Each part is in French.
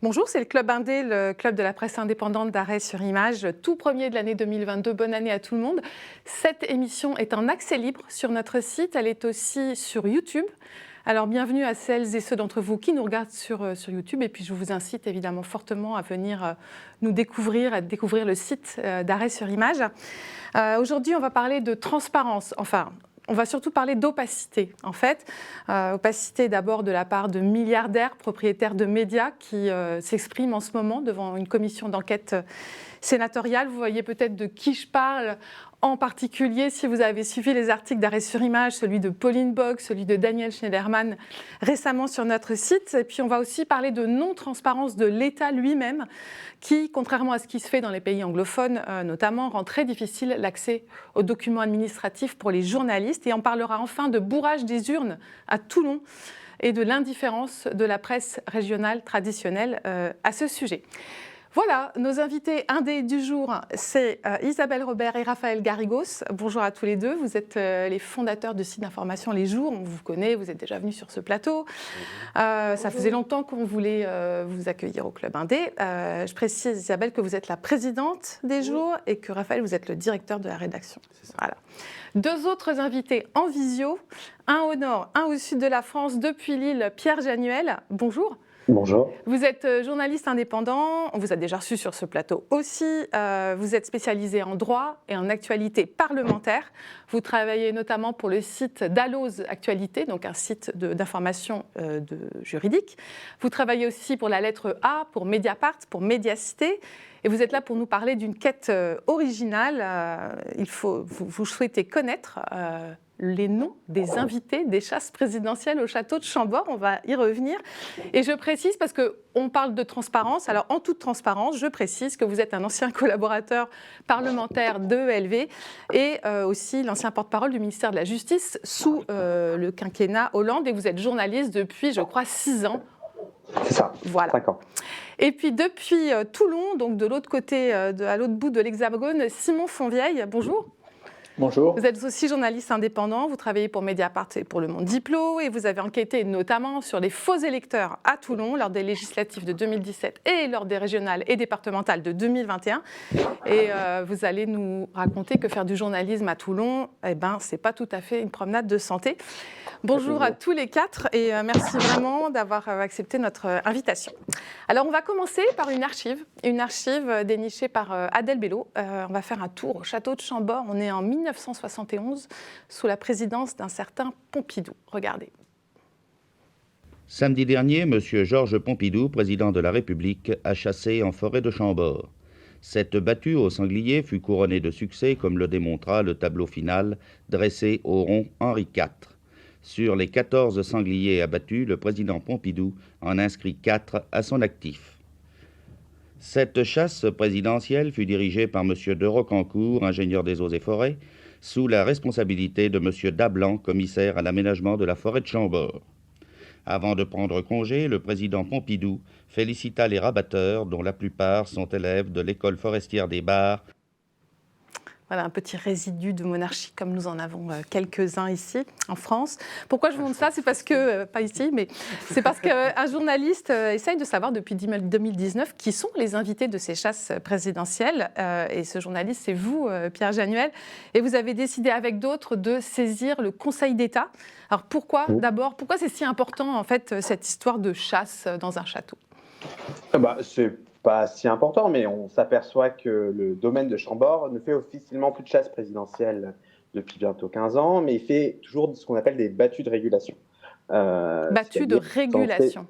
Bonjour, c'est le Club Indé, le club de la presse indépendante d'Arrêt sur Image, tout premier de l'année 2022. Bonne année à tout le monde. Cette émission est en accès libre sur notre site, elle est aussi sur YouTube. Alors bienvenue à celles et ceux d'entre vous qui nous regardent sur YouTube, et puis je vous incite évidemment fortement à venir nous découvrir, à découvrir le site d'Arrêt sur Image. Aujourd'hui, on va parler de transparence, on va surtout parler d'opacité, en fait. Opacité d'abord de la part de milliardaires propriétaires de médias qui s'expriment en ce moment devant une commission d'enquête sénatoriale. Vous voyez peut-être de qui je parle en particulier si vous avez suivi les articles d'Arrêt sur Image, celui de Pauline Bock, celui de Daniel Schneiderman récemment sur notre site. Et puis on va aussi parler de non-transparence de l'État lui-même qui, contrairement à ce qui se fait dans les pays anglophones notamment, rend très difficile l'accès aux documents administratifs pour les journalistes. Et on parlera enfin de bourrage des urnes à Toulon et de l'indifférence de la presse régionale traditionnelle à ce sujet. Voilà, nos invités indés du jour, c'est Isabelle Robert et Raphaël Garrigos. Bonjour à tous les deux, vous êtes les fondateurs de site d'information Les Jours, on vous connaît, vous êtes déjà venus sur ce plateau. Ça faisait longtemps qu'on voulait vous accueillir au Club Indé. Je précise, Isabelle, que vous êtes la présidente des Jours et que Raphaël, vous êtes le directeur de la rédaction. Voilà. Deux autres invités en visio, un au nord, un au sud de la France, depuis Lille, Pierre Januel. Bonjour. Bonjour. Vous êtes journaliste indépendant, on vous a déjà reçu sur ce plateau aussi. Vous êtes spécialisé en droit et en actualité parlementaire. Vous travaillez notamment pour le site d'Alloz Actualité, donc un site d'information juridique. Vous travaillez aussi pour la lettre A, pour Mediapart, pour Mediacité. Et vous êtes là pour nous parler d'une quête originale. Vous souhaitez connaître les noms des invités des chasses présidentielles au château de Chambord. On va y revenir. Et je précise, parce qu'on parle de transparence, alors en toute transparence, je précise que vous êtes un ancien collaborateur parlementaire de ELV et aussi l'ancien porte-parole du ministère de la Justice sous le quinquennat Hollande. Et vous êtes journaliste depuis, je crois, 6 ans. C'est ça, voilà. 5 ans. Et puis depuis Toulon, donc de l'autre côté, à l'autre bout de l'Hexagone, Simon Fonvieille, bonjour. Bonjour. Vous êtes aussi journaliste indépendant, vous travaillez pour Mediapart et pour Le Monde Diplo, et vous avez enquêté notamment sur les faux électeurs à Toulon lors des législatives de 2017 et lors des régionales et départementales de 2021. Et vous allez nous raconter que faire du journalisme à Toulon, c'est pas tout à fait une promenade de santé. Bonjour à tous les quatre et merci vraiment d'avoir accepté notre invitation. Alors on va commencer par une archive dénichée par Adèle Bello. On va faire un tour au château de Chambord. On est en 1971 sous la présidence d'un certain Pompidou. Regardez. Samedi dernier, M. Georges Pompidou, président de la République, a chassé en forêt de Chambord. Cette battue au sanglier fut couronnée de succès, comme le démontra le tableau final dressé au rond Henri IV. Sur les 14 sangliers abattus, le président Pompidou en inscrit 4 à son actif. Cette chasse présidentielle fut dirigée par M. de Rocancourt, ingénieur des eaux et forêts, sous la responsabilité de M. Dablan, commissaire à l'aménagement de la forêt de Chambord. Avant de prendre congé, le président Pompidou félicita les rabatteurs, dont la plupart sont élèves de l'école forestière des Barres. Voilà, un petit résidu de monarchie, comme nous en avons quelques-uns ici, en France. Pourquoi je vous montre ça ? C'est parce que, pas ici, mais c'est parce qu'un journaliste essaye de savoir depuis 2019 qui sont les invités de ces chasses présidentielles. Et ce journaliste, c'est vous, Pierre Januel. Et vous avez décidé avec d'autres de saisir le Conseil d'État. Alors pourquoi, d'abord, pourquoi c'est si important, en fait, cette histoire de chasse dans un château ? C'est pas si important, mais on s'aperçoit que le domaine de Chambord ne fait officiellement plus de chasse présidentielle depuis bientôt 15 ans, mais il fait toujours ce qu'on appelle des battues de régulation. Battues de régulation.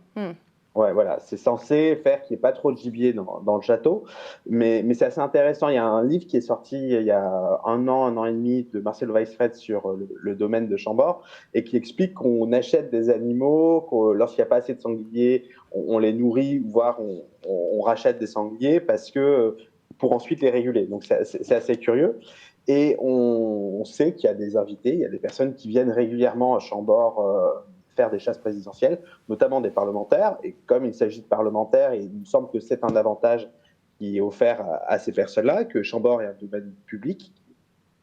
Ouais, voilà, c'est censé faire qu'il n'y ait pas trop de gibier dans le château, mais c'est assez intéressant. Il y a un livre qui est sorti il y a un an et demi de Marcel Weisfred sur le domaine de Chambord et qui explique qu'on achète des animaux, que lorsqu'il n'y a pas assez de sangliers, on les nourrit, voire on rachète des sangliers pour ensuite les réguler. Donc c'est assez curieux. Et on sait qu'il y a des invités, il y a des personnes qui viennent régulièrement à Chambord faire des chasses présidentielles, notamment des parlementaires. Et comme il s'agit de parlementaires, il me semble que c'est un avantage qui est offert à ces personnes-là, que Chambord est un domaine public.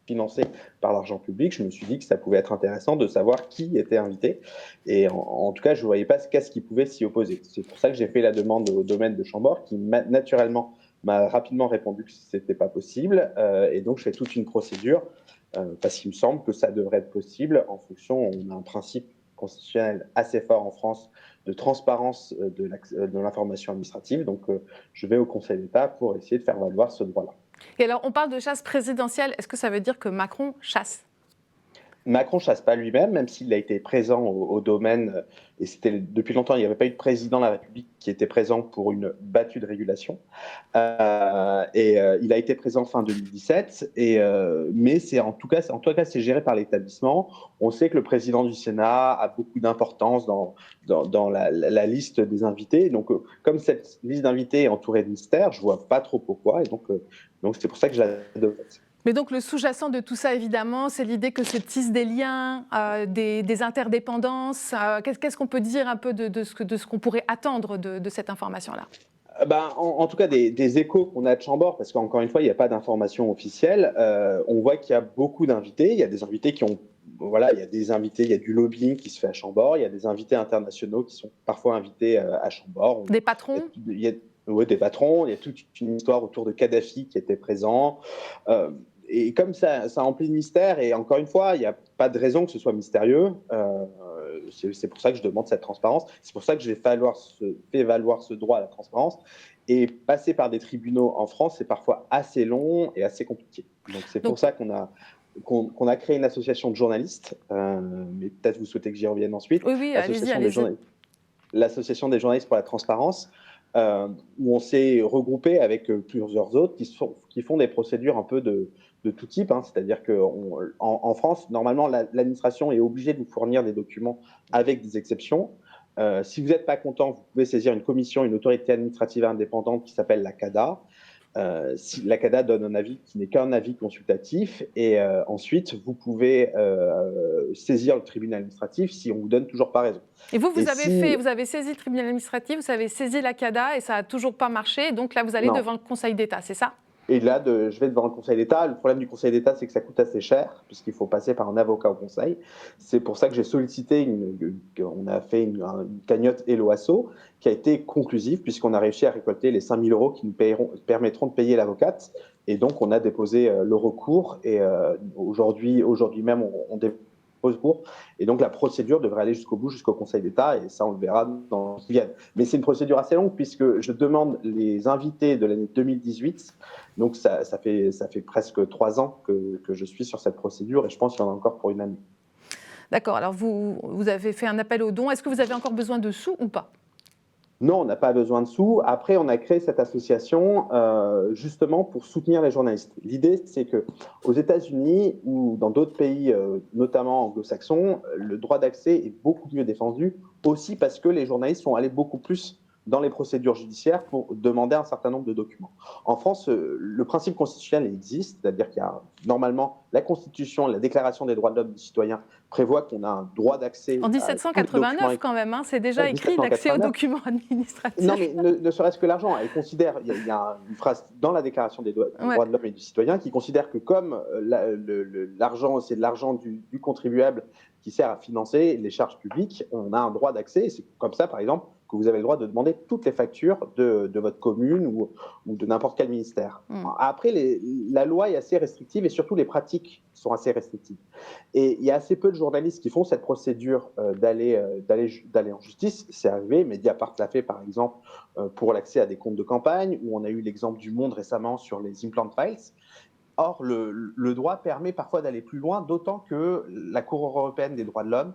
financés par l'argent public, je me suis dit que ça pouvait être intéressant de savoir qui était invité. Et en tout cas, je ne voyais pas qu'est-ce qui pouvait s'y opposer. C'est pour ça que j'ai fait la demande au domaine de Chambord, qui naturellement m'a rapidement répondu que ce n'était pas possible. Et donc, je fais toute une procédure, parce qu'il me semble que ça devrait être possible en fonction, on a un principe constitutionnel assez fort en France de transparence de l'information administrative. Donc, je vais au Conseil d'État pour essayer de faire valoir ce droit-là. Et alors, on parle de chasse présidentielle. Est-ce que ça veut dire que Macron chasse ? Macron chasse pas lui-même, même s'il a été présent au domaine, et c'était depuis longtemps, il n'y avait pas eu de président de la République qui était présent pour une battue de régulation. Il a été présent fin 2017, mais c'est en tout cas, c'est géré par l'établissement. On sait que le président du Sénat a beaucoup d'importance dans la liste des invités. Donc, comme cette liste d'invités est entourée de mystères, je vois pas trop pourquoi, et donc c'est pour ça que je l'adopte. Mais donc le sous-jacent de tout ça, évidemment, c'est l'idée que se tissent des liens, des interdépendances. Qu'est-ce qu'on peut dire un peu de ce qu'on pourrait attendre de cette information-là ? En tout cas, des échos qu'on a de Chambord, parce qu'encore une fois, il n'y a pas d'information officielle. On voit qu'il y a beaucoup d'invités. Il y a des invités qui ont... Voilà, il y a des invités, il y a du lobbying qui se fait à Chambord. Il y a des invités internationaux qui sont parfois invités à Chambord. Des patrons ? Oui, des patrons. Il y a toute une histoire autour de Kadhafi qui était présent. Et comme ça emplit de mystère, et encore une fois, il n'y a pas de raison que ce soit mystérieux. C'est pour ça que je demande cette transparence. C'est pour ça que j'ai fait valoir ce droit à la transparence. Et passer par des tribunaux en France, c'est parfois assez long et assez compliqué. Donc c'est pour ça qu'on a créé une association de journalistes. Mais peut-être vous souhaitez que j'y revienne ensuite. Oui, allez-y. L'association des journalistes pour la transparence, où on s'est regroupé avec plusieurs autres qui font des procédures un peu de tout type. C'est-à-dire qu'en France, normalement, l'administration est obligée de vous fournir des documents avec des exceptions. Si vous n'êtes pas content, vous pouvez saisir une autorité administrative indépendante qui s'appelle la CADA. Si la CADA donne un avis qui n'est qu'un avis consultatif, et ensuite vous pouvez saisir le tribunal administratif si on vous donne toujours pas raison. Et vous avez saisi le tribunal administratif, vous avez saisi la CADA et ça n'a toujours pas marché, donc là vous allez devant le Conseil d'État, c'est ça ? Et là, je vais devant le Conseil d'État. Le problème du Conseil d'État, c'est que ça coûte assez cher, puisqu'il faut passer par un avocat au Conseil. C'est pour ça que j'ai sollicité, on a fait une cagnotte Eloasso, qui a été conclusive, puisqu'on a réussi à récolter les 5 000 € qui nous permettront de payer l'avocate. Et donc, on a déposé le recours. Et aujourd'hui même, on dépose cours. Et donc, la procédure devrait aller jusqu'au bout, jusqu'au Conseil d'État. Et ça, on le verra dans ce qui vient. Mais c'est une procédure assez longue, puisque je demande les invités de l'année 2018. Donc, ça fait presque 3 ans que je suis sur cette procédure, et je pense qu'il y en a encore pour une année. D'accord. Alors, vous avez fait un appel aux dons. Est-ce que vous avez encore besoin de sous ou pas ? Non, on n'a pas besoin de sous. Après, on a créé cette association justement pour soutenir les journalistes. L'idée, c'est qu'aux États-Unis ou dans d'autres pays, notamment anglo-saxons, le droit d'accès est beaucoup mieux défendu, aussi parce que les journalistes sont allés beaucoup plus dans les procédures judiciaires pour demander un certain nombre de documents. En France, le principe constitutionnel existe, c'est-à-dire qu'il y a normalement la Constitution, la Déclaration des droits de l'homme et du citoyen prévoit qu'on a un droit d'accès. En 1789 quand même, c'est déjà écrit l'accès aux documents administratifs. Non, mais ne serait-ce que l'argent. Elle considère, il y a une phrase dans la Déclaration des droits de l'homme et du citoyen qui considère que comme l'argent, c'est de l'argent du contribuable qui sert à financer les charges publiques, on a un droit d'accès. C'est comme ça, par exemple, que vous avez le droit de demander toutes les factures de votre commune ou de n'importe quel ministère. Après, la loi est assez restrictive et surtout les pratiques sont assez restrictives. Et il y a assez peu de journalistes qui font cette procédure d'aller en justice. C'est arrivé, Mediapart l'a fait par exemple pour l'accès à des comptes de campagne, où on a eu l'exemple du Monde récemment sur les implant files. Or, le droit permet parfois d'aller plus loin, d'autant que la Cour européenne des droits de l'homme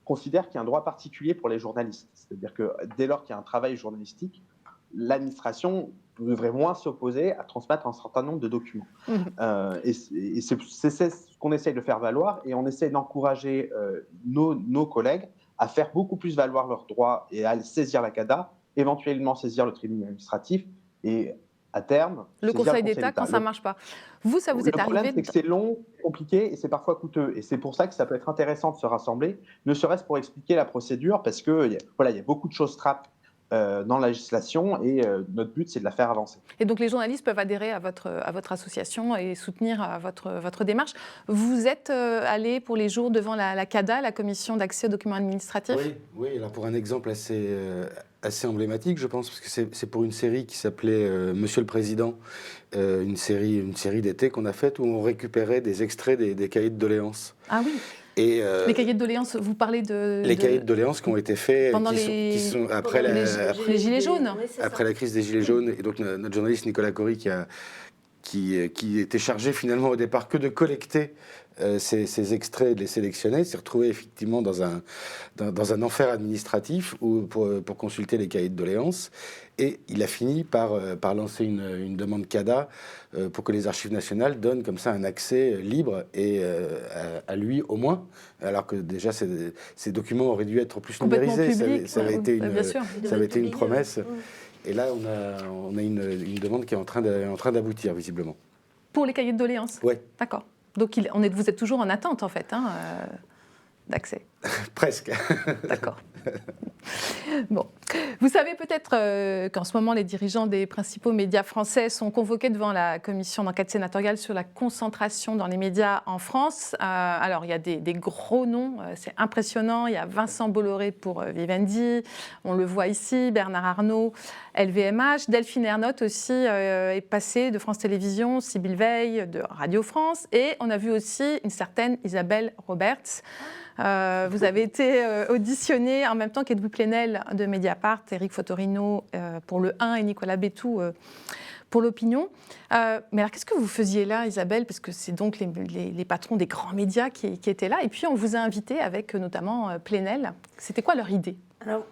considère qu'il y a un droit particulier pour les journalistes. C'est-à-dire que dès lors qu'il y a un travail journalistique, l'administration devrait moins s'opposer à transmettre un certain nombre de documents. Et c'est ce qu'on essaye de faire valoir, et on essaie d'encourager nos collègues à faire beaucoup plus valoir leurs droits et à saisir la CADA, éventuellement saisir le tribunal administratif, et à terme, le Conseil d'État quand ça ne marche pas. Vous, ça vous est arrivé ? Le problème, c'est que c'est long, compliqué et c'est parfois coûteux. Et c'est pour ça que ça peut être intéressant de se rassembler, ne serait-ce pour expliquer la procédure, parce qu'il y a beaucoup de choses trappes dans la législation et notre but, c'est de la faire avancer. Et donc les journalistes peuvent adhérer à votre association et soutenir votre démarche. Vous êtes allé pour les jours devant la CADA, la Commission d'accès aux documents administratifs. Oui, alors pour un exemple assez emblématique, je pense, parce que c'est pour une série qui s'appelait Monsieur le Président, une série d'été qu'on a faite où on récupérait des extraits des cahiers de doléances. Ah oui. Et, les cahiers de doléances, vous parlez de... Les cahiers de doléances qui ont été faits pendant qui sont après les Gilets jaunes. Oui, après la crise des Gilets jaunes. Et donc notre journaliste Nicolas Cory qui était chargé finalement au départ que de collecter ces extraits et de les sélectionner, s'est retrouvé effectivement dans un enfer administratif pour consulter les cahiers de doléances. Et il a fini par lancer une demande CADA pour que les archives nationales donnent comme ça un accès libre et à lui au moins, alors que déjà ces documents auraient dû être plus numérisés. Public, ça avait été une promesse. Et là, on a une demande qui est en train d'aboutir, visiblement. Pour les cahiers de doléances ? Oui. D'accord. Donc vous êtes toujours en attente, en fait, d'accès. Presque. D'accord. Bon. Vous savez peut-être qu'en ce moment, les dirigeants des principaux médias français sont convoqués devant la commission d'enquête sénatoriale sur la concentration dans les médias en France. Alors, il y a des gros noms, c'est impressionnant. Il y a Vincent Bolloré pour Vivendi, on le voit ici, Bernard Arnault, LVMH. Delphine Ernotte aussi est passée de France Télévisions, Sybille Veil de Radio France. Et on a vu aussi une certaine Isabelle Roberts. Vous avez été auditionné en même temps qu'Edoui Plenel de Mediapart, Éric Fotorino pour Le 1 et Nicolas Bétou pour l'Opinion. Mais alors, qu'est-ce que vous faisiez là, Isabelle ? Parce que c'est donc les patrons des grands médias qui étaient là. Et puis, on vous a invité avec notamment Plenel. C'était quoi leur idée ? Alors,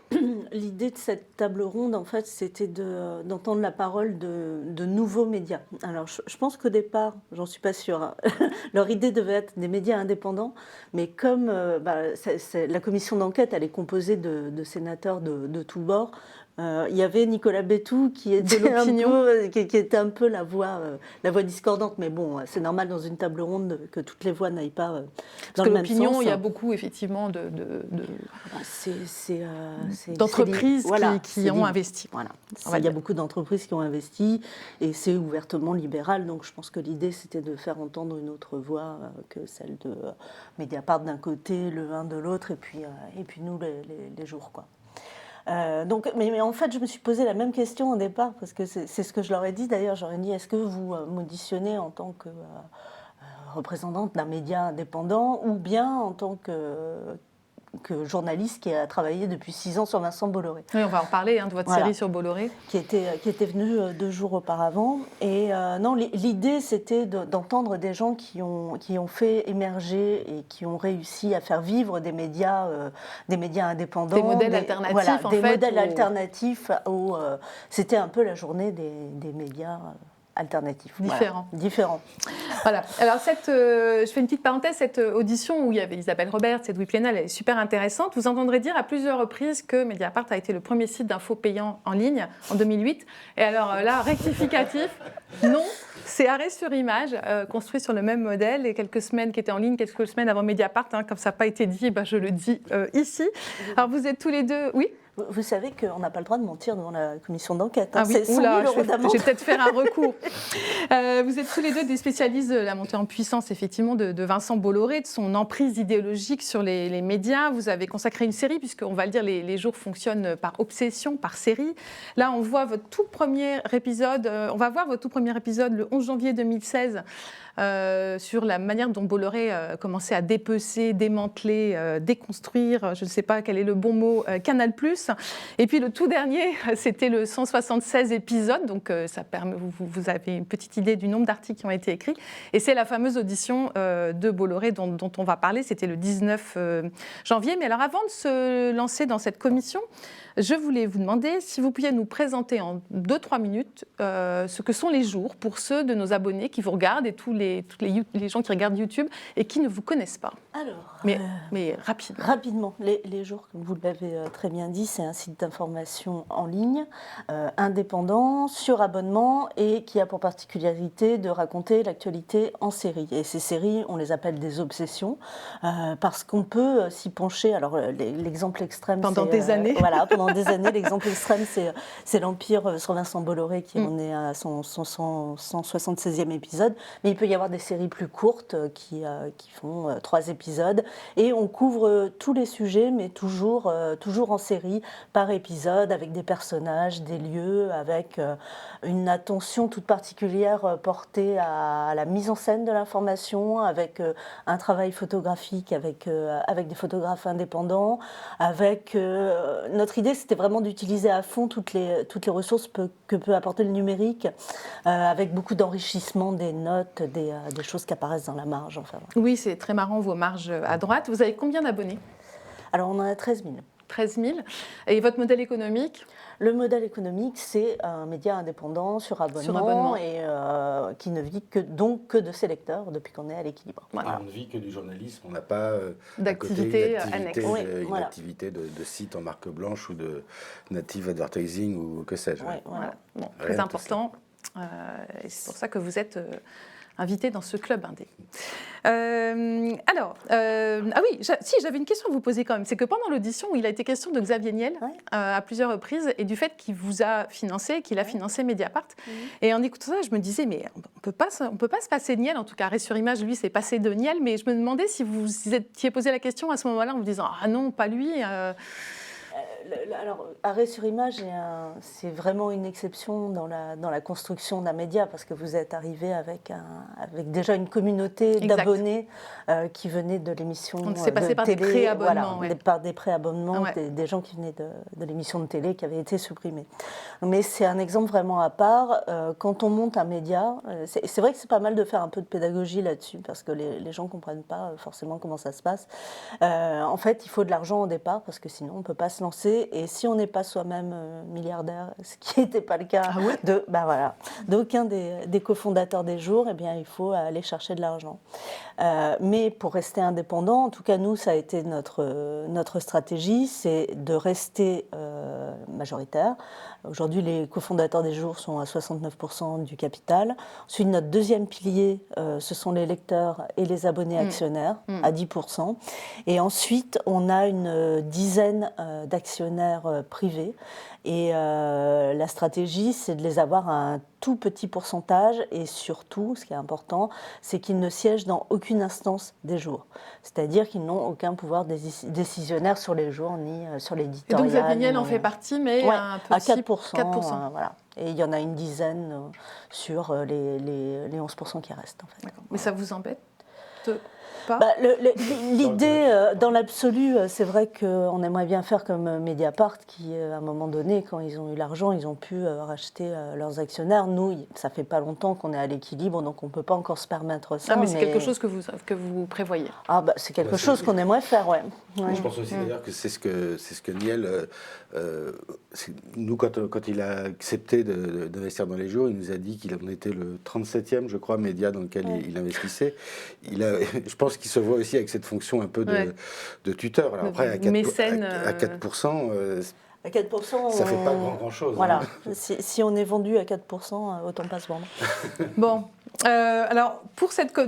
l'idée de cette table ronde, en fait, c'était d'entendre la parole de nouveaux médias. Alors, je pense qu'au départ, j'en suis pas sûre, hein, leur idée devait être des médias indépendants, mais comme la commission d'enquête, elle est composée de sénateurs de tous bords, il y avait Nicolas Bétou qui était un peu la voix discordante, mais bon, c'est normal dans une table ronde que toutes les voix n'aillent pas dans le même sens. L'opinion, il y a beaucoup effectivement d'entreprises qui ont investi. Voilà. Il y a beaucoup d'entreprises qui ont investi et c'est ouvertement libéral, donc je pense que l'idée c'était de faire entendre une autre voix que celle de Mediapart d'un côté, Le 1 de l'autre, et puis nous les jours, quoi. Mais en fait, je me suis posé la même question au départ, parce que c'est ce que je leur ai dit d'ailleurs. J'aurais dit, est-ce que vous m'auditionnez en tant que représentante d'un média indépendant ou bien en tant que journaliste qui a travaillé depuis 6 ans sur Vincent Bolloré. Oui, on va en parler de votre série sur Bolloré. Qui était venu 2 jours auparavant. Et non, l'idée, c'était d'entendre des gens qui ont fait émerger et qui ont réussi à faire vivre des médias indépendants. Des modèles alternatifs, des modèles alternatifs. C'était un peu la journée des médias alternatifs. Différents. Voilà. Alors, je fais une petite parenthèse, cette audition où il y avait Isabelle Roberts et Edoui Plenel, elle est super intéressante. Vous entendrez dire à plusieurs reprises que Mediapart a été le premier site d'infos payant en ligne en 2008. Et alors là, rectificatif, non, c'est Arrêt sur Image, construit sur le même modèle, et quelques semaines qui étaient en ligne, quelques semaines avant Mediapart, comme ça n'a pas été dit, je le dis ici. Alors, vous êtes tous les deux... Oui ? Vous savez qu'on n'a pas le droit de mentir devant la commission d'enquête. Ah oui, c'est 100 000 euros d'amende. Je vais peut-être faire un recours. Vous êtes tous les deux des spécialistes de la montée en puissance, effectivement, de Vincent Bolloré, de son emprise idéologique sur les médias. Vous avez consacré une série, puisqu'on va le dire, les jours fonctionnent par obsession, par série. Là, on voit votre tout premier épisode, on va voir votre tout premier épisode le 11 janvier 2016, sur la manière dont Bolloré commençait à dépecer, démanteler, déconstruire, je ne sais pas quel est le bon mot, Canal+. Et puis le tout dernier, c'était le 176 épisode, donc ça permet, vous avez une petite idée du nombre d'articles qui ont été écrits. Et c'est la fameuse audition de Bolloré dont on va parler, c'était le 19 janvier. Mais alors avant de se lancer dans cette commission, je voulais vous demander si vous pouviez nous présenter en 2-3 minutes ce que sont les jours pour ceux de nos abonnés qui vous regardent et tous les gens qui regardent YouTube et qui ne vous connaissent pas. Alors, mais rapidement. Rapidement, les jours, comme vous l'avez très bien dit, c'est un site d'information en ligne, indépendant, sur abonnement, et qui a pour particularité de raconter l'actualité en série. Et ces séries, on les appelle des obsessions, parce qu'on peut s'y pencher. Alors, l'exemple extrême, pendant des années. Voilà, pendant des années. L'exemple extrême, c'est l'Empire sur Vincent Bolloré, qui en est à son 176e épisode. Mais il peut y avoir des séries plus courtes qui font 3 épisodes. Et on couvre tous les sujets, mais toujours en série, par épisode, avec des personnages, des lieux, avec une attention toute particulière portée à la mise en scène de l'information, avec un travail photographique, avec des photographes indépendants. Notre idée, c'était vraiment d'utiliser à fond toutes les ressources que peut apporter le numérique, avec beaucoup d'enrichissement des notes, des choses qui apparaissent dans la marge. Enfin, voilà. Oui, c'est très marrant, vos marges à droite. Vous avez combien d'abonnés ? Alors, on en a 13 000. 13 000. Et votre modèle économique ? Le modèle économique, c'est un média indépendant sur abonnement. Et qui ne vit que de ses lecteurs depuis qu'on est à l'équilibre. Voilà. On ne vit que du journalisme, on n'a pas d'activité annexe. Une activité de site en marque blanche ou de native advertising ou que sais-je. Oui, voilà. Bon, très important. Et c'est pour ça que vous êtes invité dans ce club indé. J'avais une question à vous poser quand même. C'est que pendant l'audition, il a été question de Xavier Niel à plusieurs reprises et du fait qu'il vous a financé, qu'il a financé Mediapart. Et en écoutant ça, je me disais, mais on peut pas se passer de Niel. En tout cas, Arrêt sur Image, lui, c'est passé de Niel. Mais je me demandais si vous étiez posé la question à ce moment-là en vous disant, ah non, pas lui. Alors, Arrêt sur Image, c'est vraiment une exception dans la construction d'un média, parce que vous êtes arrivé avec déjà une communauté d'abonnés qui venaient de l'émission de télé. C'est passé par des préabonnements. Par des préabonnements, des gens qui venaient de l'émission de télé qui avaient été supprimés. Mais c'est un exemple vraiment à part. Quand on monte un média, c'est vrai que c'est pas mal de faire un peu de pédagogie là-dessus, parce que les gens ne comprennent pas forcément comment ça se passe. En fait, il faut de l'argent au départ, parce que sinon on ne peut pas se lancer. Et si on n'est pas soi-même milliardaire, ce qui n'était pas le cas d'aucun des cofondateurs des jours, eh bien, il faut aller chercher de l'argent. Mais pour rester indépendant, en tout cas nous, ça a été notre stratégie, c'est de rester majoritaire. Aujourd'hui, les cofondateurs des jours sont à 69% du capital. Ensuite, notre deuxième pilier, ce sont les lecteurs et les abonnés actionnaires, à 10%. Et ensuite, on a une dizaine d'actionnaires privés. Et la stratégie, c'est de les avoir à un tout petit pourcentage. Et surtout, ce qui est important, c'est qu'ils ne siègent dans aucune instance des jours. C'est-à-dire qu'ils n'ont aucun pouvoir décisionnaire sur les jours ni sur l'éditorial. Et donc Xavier Niel en fait partie, mais à 4%. Voilà. Et il y en a une dizaine sur les 11% qui restent. En fait. Mais ça vous embête L'idée, dans l'absolu, c'est vrai qu'on aimerait bien faire comme Mediapart, qui, à un moment donné, quand ils ont eu l'argent, ils ont pu racheter leurs actionnaires. Nous, ça fait pas longtemps qu'on est à l'équilibre, donc on ne peut pas encore se permettre ça. Mais c'est quelque chose que vous prévoyez. C'est quelque chose qu'on aimerait faire, ouais. Je pense aussi d'ailleurs que c'est ce que Niel, nous, quand il a accepté d'investir dans les jours, il nous a dit qu'il en était le 37e, je crois, média dans lequel il investissait. Je pense qu'il se voit aussi avec cette fonction un peu de tuteur. Alors après, à 4%, à 4%, ça ne fait pas grand-chose. Voilà. Si on est vendu à 4%, autant pas se vendre. Bon. Alors,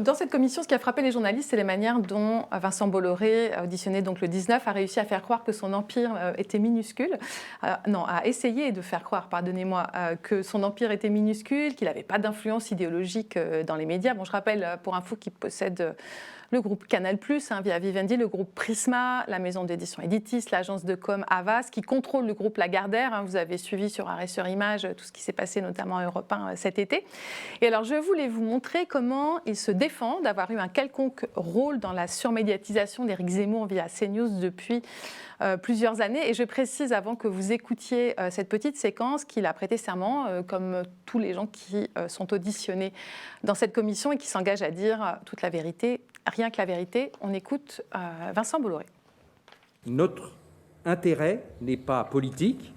dans cette commission, ce qui a frappé les journalistes, c'est les manières dont Vincent Bolloré, auditionné donc le 19, a réussi à faire croire que son empire était minuscule. A essayé de faire croire, pardonnez-moi, que son empire était minuscule, qu'il n'avait pas d'influence idéologique dans les médias. Bon, je rappelle, pour info, qu'il possède le groupe Canal+, via Vivendi, le groupe Prisma, la maison d'édition Editis, l'agence de com Havas, qui contrôle le groupe Lagardère. Vous avez suivi sur Arrêt sur Image tout ce qui s'est passé, notamment à Europe 1 cet été. Et alors, je voulais vous montrer comment il se défend d'avoir eu un quelconque rôle dans la surmédiatisation d'Éric Zemmour via CNews depuis plusieurs années. Et je précise, avant que vous écoutiez cette petite séquence, qu'il a prêté serment, comme tous les gens qui sont auditionnés dans cette commission et qui s'engagent à dire toute la vérité, rien que la vérité. On écoute Vincent Bolloré. Notre intérêt n'est pas politique,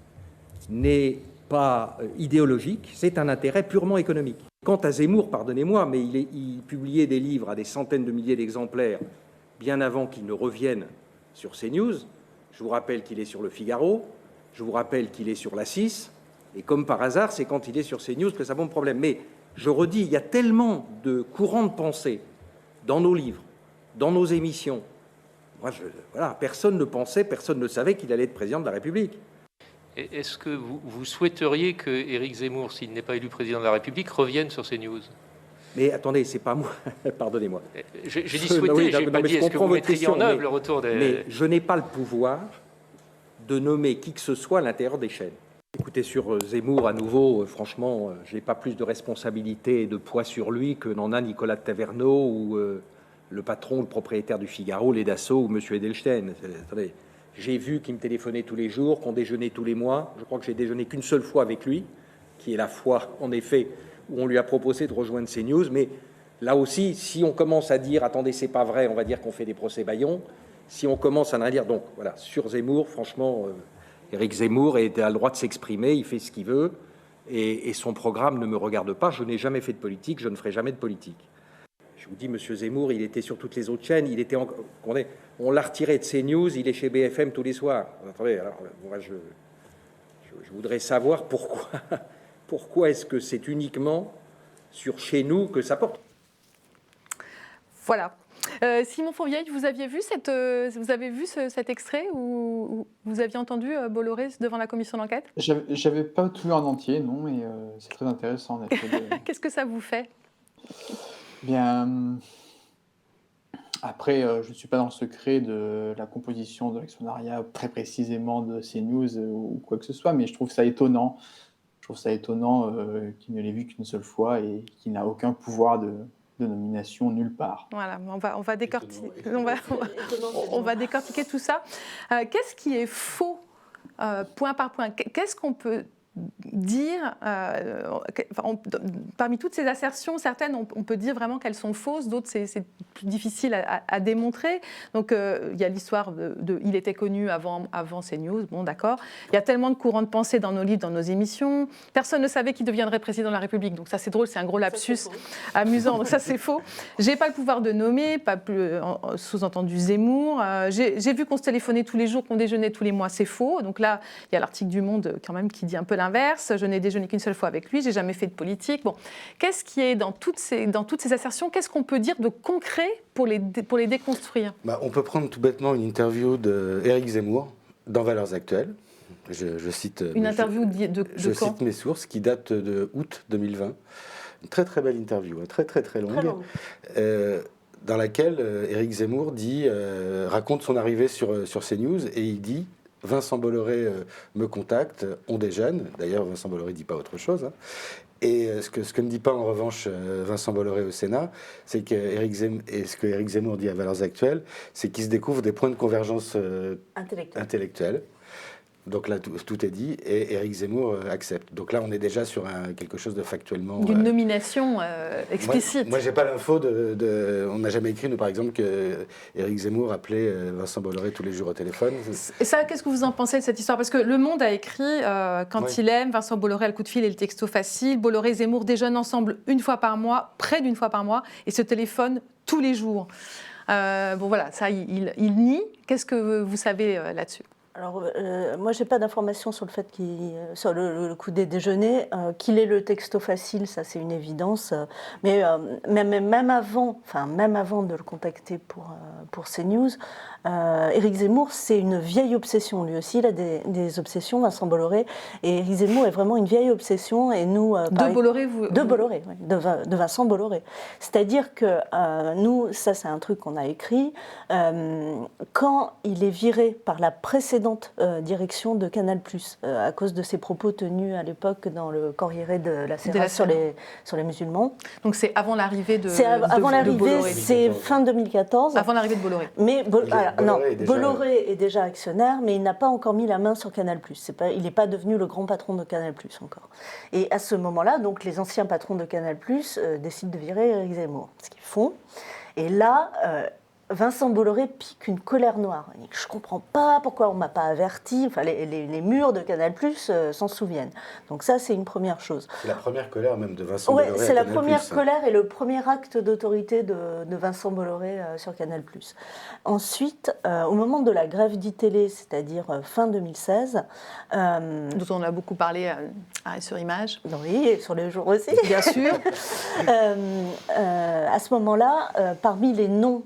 n'est pas idéologique, c'est un intérêt purement économique. Quant à Zemmour, pardonnez-moi, mais il publiait des livres à des centaines de milliers d'exemplaires bien avant qu'il ne revienne sur CNews. Je vous rappelle qu'il est sur Le Figaro, Je vous rappelle qu'il est sur la 6, et comme par hasard, c'est quand il est sur CNews que ça pose problème. Mais je redis, il y a tellement de courants de pensée dans nos livres, dans nos émissions. Moi, voilà, personne ne pensait, personne ne savait qu'il allait être président de la République. Est-ce que vous souhaiteriez que Éric Zemmour, s'il n'est pas élu président de la République, revienne sur CNews? Mais attendez, c'est pas moi, pardonnez-moi. J'ai dit souhaiter, j'ai pas dit est-ce que vous mettriez en œuvre le retour des... Mais je n'ai pas le pouvoir de nommer qui que ce soit à l'intérieur des chaînes. Écoutez, sur Zemmour, à nouveau, franchement, je n'ai pas plus de responsabilité et de poids sur lui que n'en a Nicolas de Taverneau ou le patron, le propriétaire du Figaro, les Dassault ou M. Edelstein. Attendez, j'ai vu qu'il me téléphonait tous les jours, qu'on déjeunait tous les mois. Je crois que j'ai déjeuné qu'une seule fois avec lui, qui est la fois, en effet, où on lui a proposé de rejoindre CNews. Mais là aussi, si on commence à dire « attendez, c'est pas vrai », on va dire qu'on fait des procès-bâillons. Si on commence à dire... Donc, voilà, sur Zemmour, franchement, Éric Zemmour a le droit de s'exprimer, il fait ce qu'il veut, et son programme ne me regarde pas. Je n'ai jamais fait de politique, je ne ferai jamais de politique. Je vous dis, M. Zemmour, il était sur toutes les autres chaînes, on l'a retiré de CNews, il est chez BFM tous les soirs. Attendez, alors, moi, je voudrais savoir pourquoi est-ce que c'est uniquement sur chez nous que ça porte. Voilà. Simon Fourvieille, vous avez vu cet extrait où vous aviez entendu Bolloré devant la commission d'enquête? J'avais pas tout lu en entier, non, mais c'est très intéressant. Qu'est-ce que ça vous fait? Bien, après, je ne suis pas dans le secret de la composition de l'actionnariat très précisément de CNews ou quoi que ce soit, mais je trouve ça étonnant. Qu'il ne l'ait vu qu'une seule fois et qu'il n'a aucun pouvoir de nomination nulle part. Voilà, on va décortiquer tout ça. Qu'est-ce qui est faux, point par point? Qu'est-ce qu'on peut dire, parmi toutes ces assertions, certaines, on peut dire vraiment qu'elles sont fausses, d'autres, c'est plus difficile à démontrer. Donc, il y a l'histoire il était connu avant CNews, bon, d'accord. Il y a tellement de courants de pensée dans nos livres, dans nos émissions. Personne ne savait qu'il deviendrait président de la République. Donc, ça, c'est drôle, c'est un gros lapsus amusant. Donc, ça, c'est faux. J'ai pas le pouvoir de nommer, pas plus, sous-entendu Zemmour. J'ai vu qu'on se téléphonait tous les jours, qu'on déjeunait tous les mois, c'est faux. Donc là, il y a l'article du Monde, quand même, qui dit un peu l'inverse. Je n'ai déjeuné qu'une seule fois avec lui, j'ai jamais fait de politique. Bon, qu'est-ce qui est dans toutes ces assertions? Qu'est-ce qu'on peut dire de concret pour les déconstruire? On peut prendre tout bêtement une interview d'Éric Zemmour dans Valeurs Actuelles. Je cite une interview je cite mes sources qui datent de août 2020. Une très très belle interview, très très très longue. Dans laquelle Éric Zemmour raconte son arrivée sur CNews et il dit: Vincent Bolloré me contacte, on déjeune. D'ailleurs, Vincent Bolloré ne dit pas autre chose. Et ce que ne dit pas en revanche Vincent Bolloré au Sénat, c'est que ce que Éric Zemmour dit à Valeurs Actuelles, c'est qu'il se découvre des points de convergence intellectuelle. Donc là, tout est dit et Éric Zemmour accepte. Donc là, on est déjà sur quelque chose de factuellement... D'une nomination explicite. Moi, j'ai pas l'info on n'a jamais écrit, nous, par exemple, que Éric Zemmour appelait Vincent Bolloré tous les jours au téléphone. Et ça, qu'est-ce que vous en pensez de cette histoire? Parce que Le Monde a écrit, quand il aime, Vincent Bolloré a le coup de fil et le texto facile. Bolloré et Zemmour déjeunent ensemble une fois par mois, près d'une fois par mois, et se téléphonent tous les jours. Bon, voilà, ça, il nie. Qu'est-ce que vous savez là-dessus? Alors, moi, je n'ai pas d'informations sur le fait sur le coup des déjeuners. Qu'il ait le texto facile, ça, c'est une évidence. Mais même avant de le contacter pour CNews, Éric Zemmour, c'est une vieille obsession. Lui aussi, il a des obsessions, Vincent Bolloré. Et Éric Zemmour est vraiment une vieille obsession. Et nous, Bolloré, Bolloré, oui, de Vincent Bolloré. C'est-à-dire que nous, ça, c'est un truc qu'on a écrit. Quand il est viré par la précédente direction de Canal+, à cause de ses propos tenus à l'époque dans le Corriere de la Sera sur les musulmans. Donc c'est avant l'arrivée de Bolloré, c'est fin 2014. Avant l'arrivée de Bolloré. Mais Bolloré est déjà actionnaire, mais il n'a pas encore mis la main sur Canal+. Il n'est pas devenu le grand patron de Canal+, encore. Et à ce moment-là, donc, les anciens patrons de Canal+, décident de virer Éric Zemmour, ce qu'ils font. Et là... Vincent Bolloré pique une colère noire. Je ne comprends pas pourquoi on ne m'a pas averti. Enfin, les murs de Canal+ s'en souviennent. Donc ça, c'est une première chose. C'est la première colère même de Vincent Bolloré à c'est la Canal+. première colère et le premier acte d'autorité de Vincent Bolloré sur Canal+. Ensuite, au moment de la grève d'e-télé, c'est-à-dire fin 2016... dont on a beaucoup parlé sur Images. Oui, et sur les jours aussi. Bien sûr. À ce moment-là, parmi les noms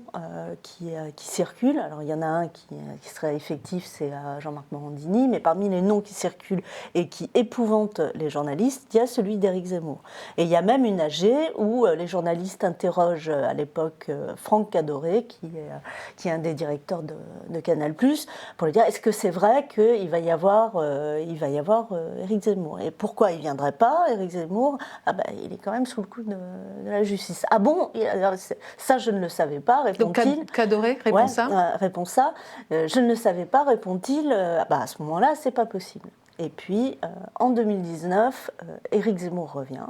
qui circulent, alors il y en a un qui serait effectif, c'est Jean-Marc Morandini, mais parmi les noms qui circulent et qui épouvantent les journalistes, il y a celui d'Éric Zemmour. Et il y a même une AG où les journalistes interrogent à l'époque Franck Cadoré, qui est un des directeurs de Canal+, pour lui dire est-ce que c'est vrai qu'il va y avoir Éric Zemmour. Et pourquoi il ne viendrait pas, Éric Zemmour? Il est quand même sous le coup de la justice. Ah bon? Alors, ça, je ne le savais pas, répond-il. Donc Cadoré répond ça. Répond ça. Je ne le savais pas, répond-il. À ce moment-là, c'est pas possible. Et puis, en 2019, Éric Zemmour revient,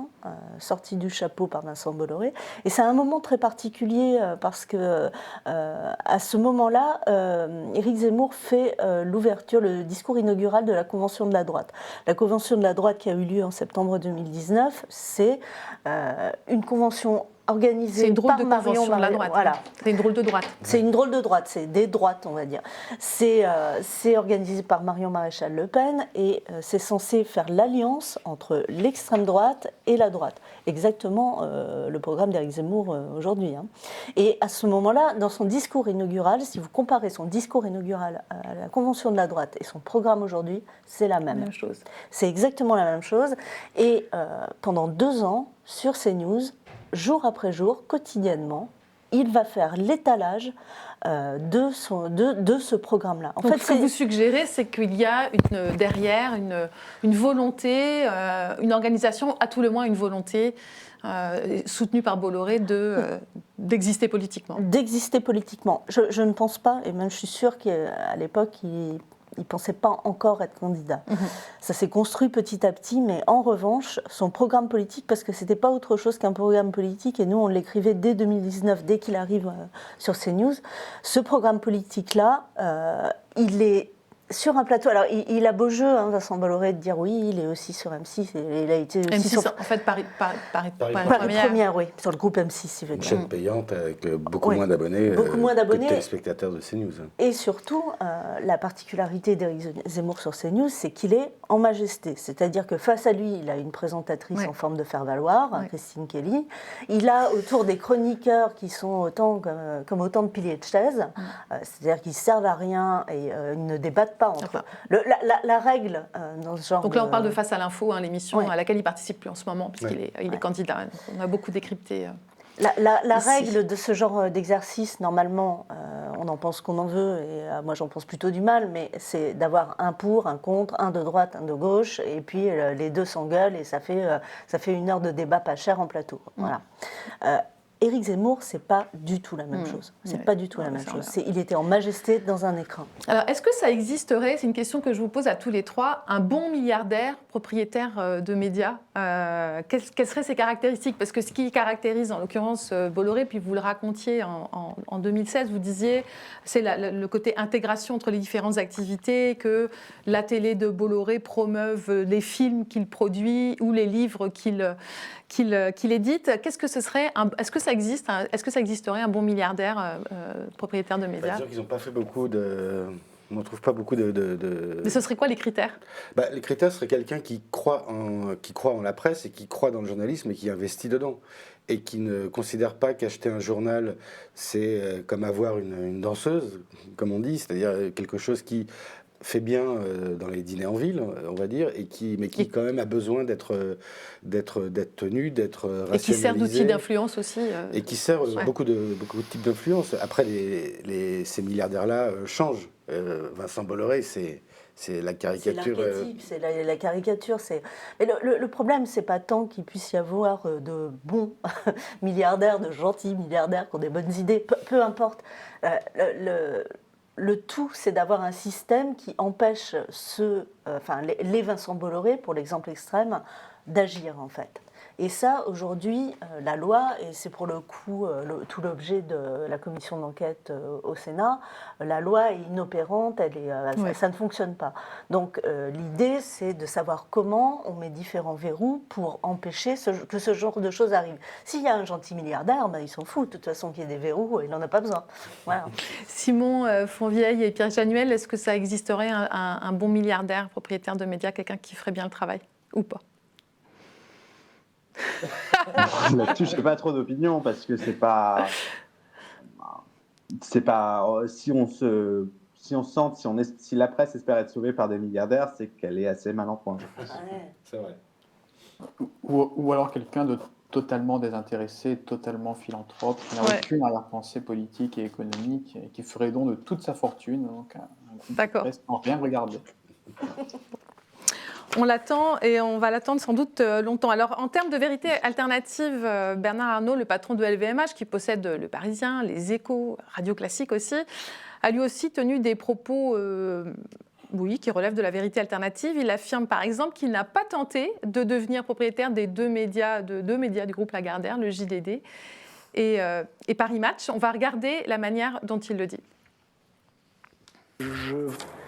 sorti du chapeau par Vincent Bolloré. Et c'est un moment très particulier parce que, à ce moment-là, Éric Zemmour fait l'ouverture, le discours inaugural de la Convention de la droite. La Convention de la droite qui a eu lieu en septembre 2019, c'est une convention organisée par Marion Maréchal. Voilà. C'est une drôle de droite. C'est une drôle de droite, c'est des droites, on va dire. C'est organisé par Marion Maréchal Le Pen et c'est censé faire l'alliance entre l'extrême droite et la droite. Exactement le programme d'Éric Zemmour aujourd'hui. Et à ce moment-là, dans son discours inaugural, si vous comparez son discours inaugural à la Convention de la droite et son programme aujourd'hui, c'est la même chose. C'est exactement la même chose. Et pendant 2 ans, sur CNews, jour après jour, quotidiennement, il va faire l'étalage de ce programme-là. En fait, ce que vous suggérez, c'est qu'il y a derrière une volonté, une organisation, à tout le moins une volonté soutenue par Bolloré d'exister politiquement. D'exister politiquement. Je ne pense pas, et même je suis sûre qu'à l'époque, il ne pensait pas encore être candidat. Ça s'est construit petit à petit, mais en revanche, son programme politique, parce que ce n'était pas autre chose qu'un programme politique, et nous on l'écrivait dès 2019, dès qu'il arrive sur CNews, ce programme politique-là, il est sur un plateau. Alors il a beau jeu, Vincent Bolloré, de dire oui, il est aussi sur M6, il a été aussi M6, sur... en fait, Paris Première, oui, sur le groupe M6, si vous voulez. Une chaîne payante avec beaucoup moins d'abonnés que de téléspectateurs de CNews. Et surtout, la particularité d'Éric Zemmour sur CNews, c'est qu'il est en majesté. C'est-à-dire que face à lui, il a une présentatrice en forme de faire-valoir, Christine Kelly. Il a autour des chroniqueurs qui sont comme autant de piliers de chaises. C'est-à-dire qu'ils ne servent à rien et ils ne débattent pas entre eux. La règle dans ce genre. Donc là, on parle de Face à l'info, l'émission à laquelle il ne participe plus en ce moment, puisqu'il est candidat. On a beaucoup décrypté. La règle de ce genre d'exercice, normalement, on en pense qu'on en veut, et moi j'en pense plutôt du mal, mais c'est d'avoir un pour, un contre, un de droite, un de gauche, et puis les deux s'engueulent, et ça fait 1 heure de débat pas cher en plateau. Voilà. Éric Zemmour, c'est pas du tout la même chose. C'est pas du tout la même chose. Il était en majesté dans un écran. Alors, est-ce que ça existerait, c'est une question que je vous pose à tous les trois, un bon milliardaire propriétaire de médias quelles seraient ses caractéristiques? Parce que ce qui caractérise, en l'occurrence, Bolloré, puis vous le racontiez en 2016, vous disiez, c'est le côté intégration entre les différentes activités, que la télé de Bolloré promeuve les films qu'il produit ou les livres qu'il édite. Qu'est-ce que ce serait est-ce que ça existe? Est-ce que ça existerait un bon milliardaire propriétaire de médias? Disons qu'ils n'ont pas fait beaucoup de... On ne trouve pas beaucoup de... Mais ce serait quoi les critères? Les critères seraient quelqu'un qui croit en la presse et qui croit dans le journalisme et qui investit dedans. Et qui ne considère pas qu'acheter un journal, c'est comme avoir une danseuse, comme on dit, c'est-à-dire quelque chose qui fait bien dans les dîners en ville, on va dire, mais qui quand même a besoin d'être tenu, d'être rationalisé. Et qui sert d'outil d'influence aussi. Et qui sert beaucoup de types d'influence. Après, ces milliardaires-là changent. Vincent Bolloré, c'est la caricature. C'est la caricature. Mais le problème, c'est pas tant qu'il puisse y avoir de bons milliardaires, de gentils milliardaires qui ont des bonnes idées, peu importe. Le tout, c'est d'avoir un système qui empêche les Vincent Bolloré, pour l'exemple extrême, d'agir en fait. Et ça, aujourd'hui, la loi, et c'est pour le coup tout l'objet de la commission d'enquête au Sénat, la loi est inopérante, ça ne fonctionne pas. Donc l'idée, c'est de savoir comment on met différents verrous pour empêcher que ce genre de choses arrivent. S'il y a un gentil milliardaire, il s'en fout, de toute façon qu'il y ait des verrous, il n'en a pas besoin. Voilà. Simon Fonvieille et Pierre Januel, est-ce que ça existerait un bon milliardaire, propriétaire de médias, quelqu'un qui ferait bien le travail ou pas? Là-dessus, je n'ai pas trop d'opinion parce que si la presse espère être sauvée par des milliardaires, c'est qu'elle est assez mal en point. C'est vrai. Ou alors quelqu'un de totalement désintéressé, totalement philanthrope, qui n'a aucune arrière-pensée politique et économique, et qui ferait don de toute sa fortune, donc un groupe de presse sans rien regarder. On l'attend et on va l'attendre sans doute longtemps. Alors, en termes de vérité alternative, Bernard Arnault, le patron de LVMH, qui possède Le Parisien, Les Échos, Radio Classique aussi, a lui aussi tenu des propos qui relèvent de la vérité alternative. Il affirme par exemple qu'il n'a pas tenté de devenir propriétaire des deux médias du groupe Lagardère, le JDD et Paris Match. On va regarder la manière dont il le dit. Je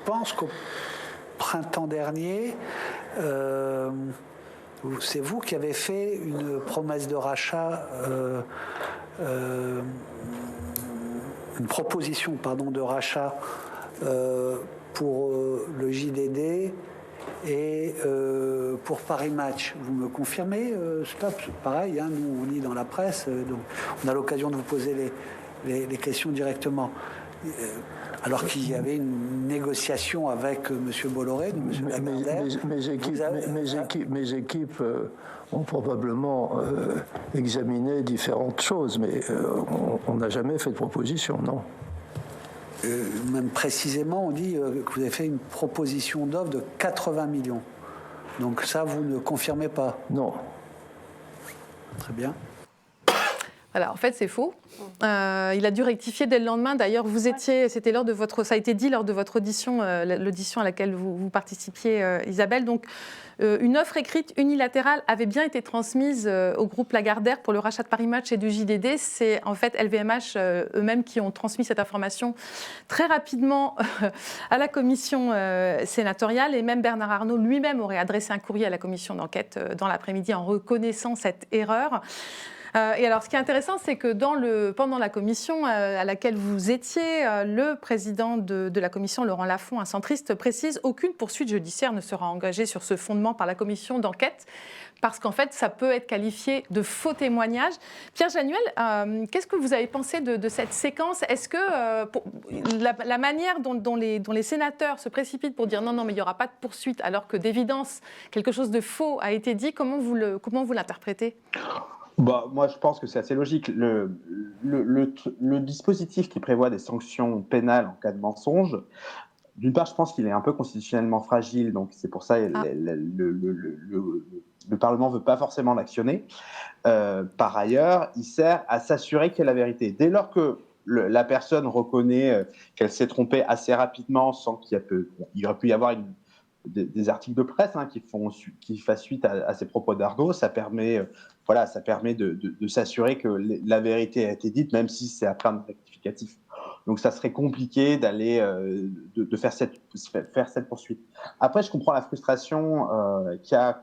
pense qu'au printemps dernier, c'est vous qui avez fait une promesse de rachat, une proposition de rachat pour le JDD et pour Paris Match. Vous me confirmez, Stop? Pareil, nous on lit dans la presse, donc on a l'occasion de vous poser les questions directement. Alors qu'il y avait une négociation avec M. Bolloré, M. Lagardère. Mes équipes ont probablement examiné différentes choses, mais on n'a jamais fait de proposition, non. Même précisément, on dit que vous avez fait une proposition d'offre de 80 millions. Donc ça, vous ne confirmez pas? Non. Très bien. Voilà, en fait, c'est faux. Il a dû rectifier dès le lendemain. D'ailleurs, c'était lors de ça a été dit lors de votre audition, l'audition à laquelle vous participiez, Isabelle. Donc, une offre écrite unilatérale avait bien été transmise au groupe Lagardère pour le rachat de Paris Match et du JDD. C'est en fait LVMH eux-mêmes qui ont transmis cette information très rapidement à la commission sénatoriale. Et même Bernard Arnault lui-même aurait adressé un courrier à la commission d'enquête dans l'après-midi en reconnaissant cette erreur. Et alors, ce qui est intéressant, c'est que pendant la commission à laquelle vous étiez, le président de la commission, Laurent Lafont, un centriste, précise « Aucune poursuite judiciaire ne sera engagée sur ce fondement par la commission d'enquête » parce qu'en fait, ça peut être qualifié de faux témoignage. Pierre Januel, qu'est-ce que vous avez pensé de cette séquence? Est-ce que la manière dont les sénateurs se précipitent pour dire « Non, mais il n'y aura pas de poursuite » alors que d'évidence, quelque chose de faux a été dit, comment vous l'interprétez? Moi, je pense que c'est assez logique. Le dispositif qui prévoit des sanctions pénales en cas de mensonge, d'une part, je pense qu'il est un peu constitutionnellement fragile, donc c'est pour ça que le Parlement ne veut pas forcément l'actionner. Par ailleurs, il sert à s'assurer qu'il y a la vérité. Dès lors que la personne reconnaît qu'elle s'est trompée assez rapidement, sans qu'il aurait pu y avoir des articles de presse qui fassent suite à ces propos d'Arnault, ça permet de s'assurer que la vérité a été dite, même si c'est après un rectificatif. Donc ça serait compliqué d'aller de faire cette poursuite. Après, je comprends la frustration qu'il y a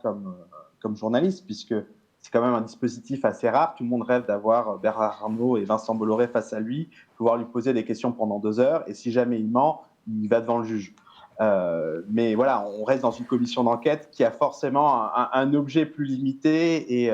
comme journaliste, puisque c'est quand même un dispositif assez rare. Tout le monde rêve d'avoir Bernard Arnault et Vincent Bolloré face à lui, pouvoir lui poser des questions pendant 2 heures, et si jamais il ment, il va devant le juge. Mais voilà, on reste dans une commission d'enquête qui a forcément un objet plus limité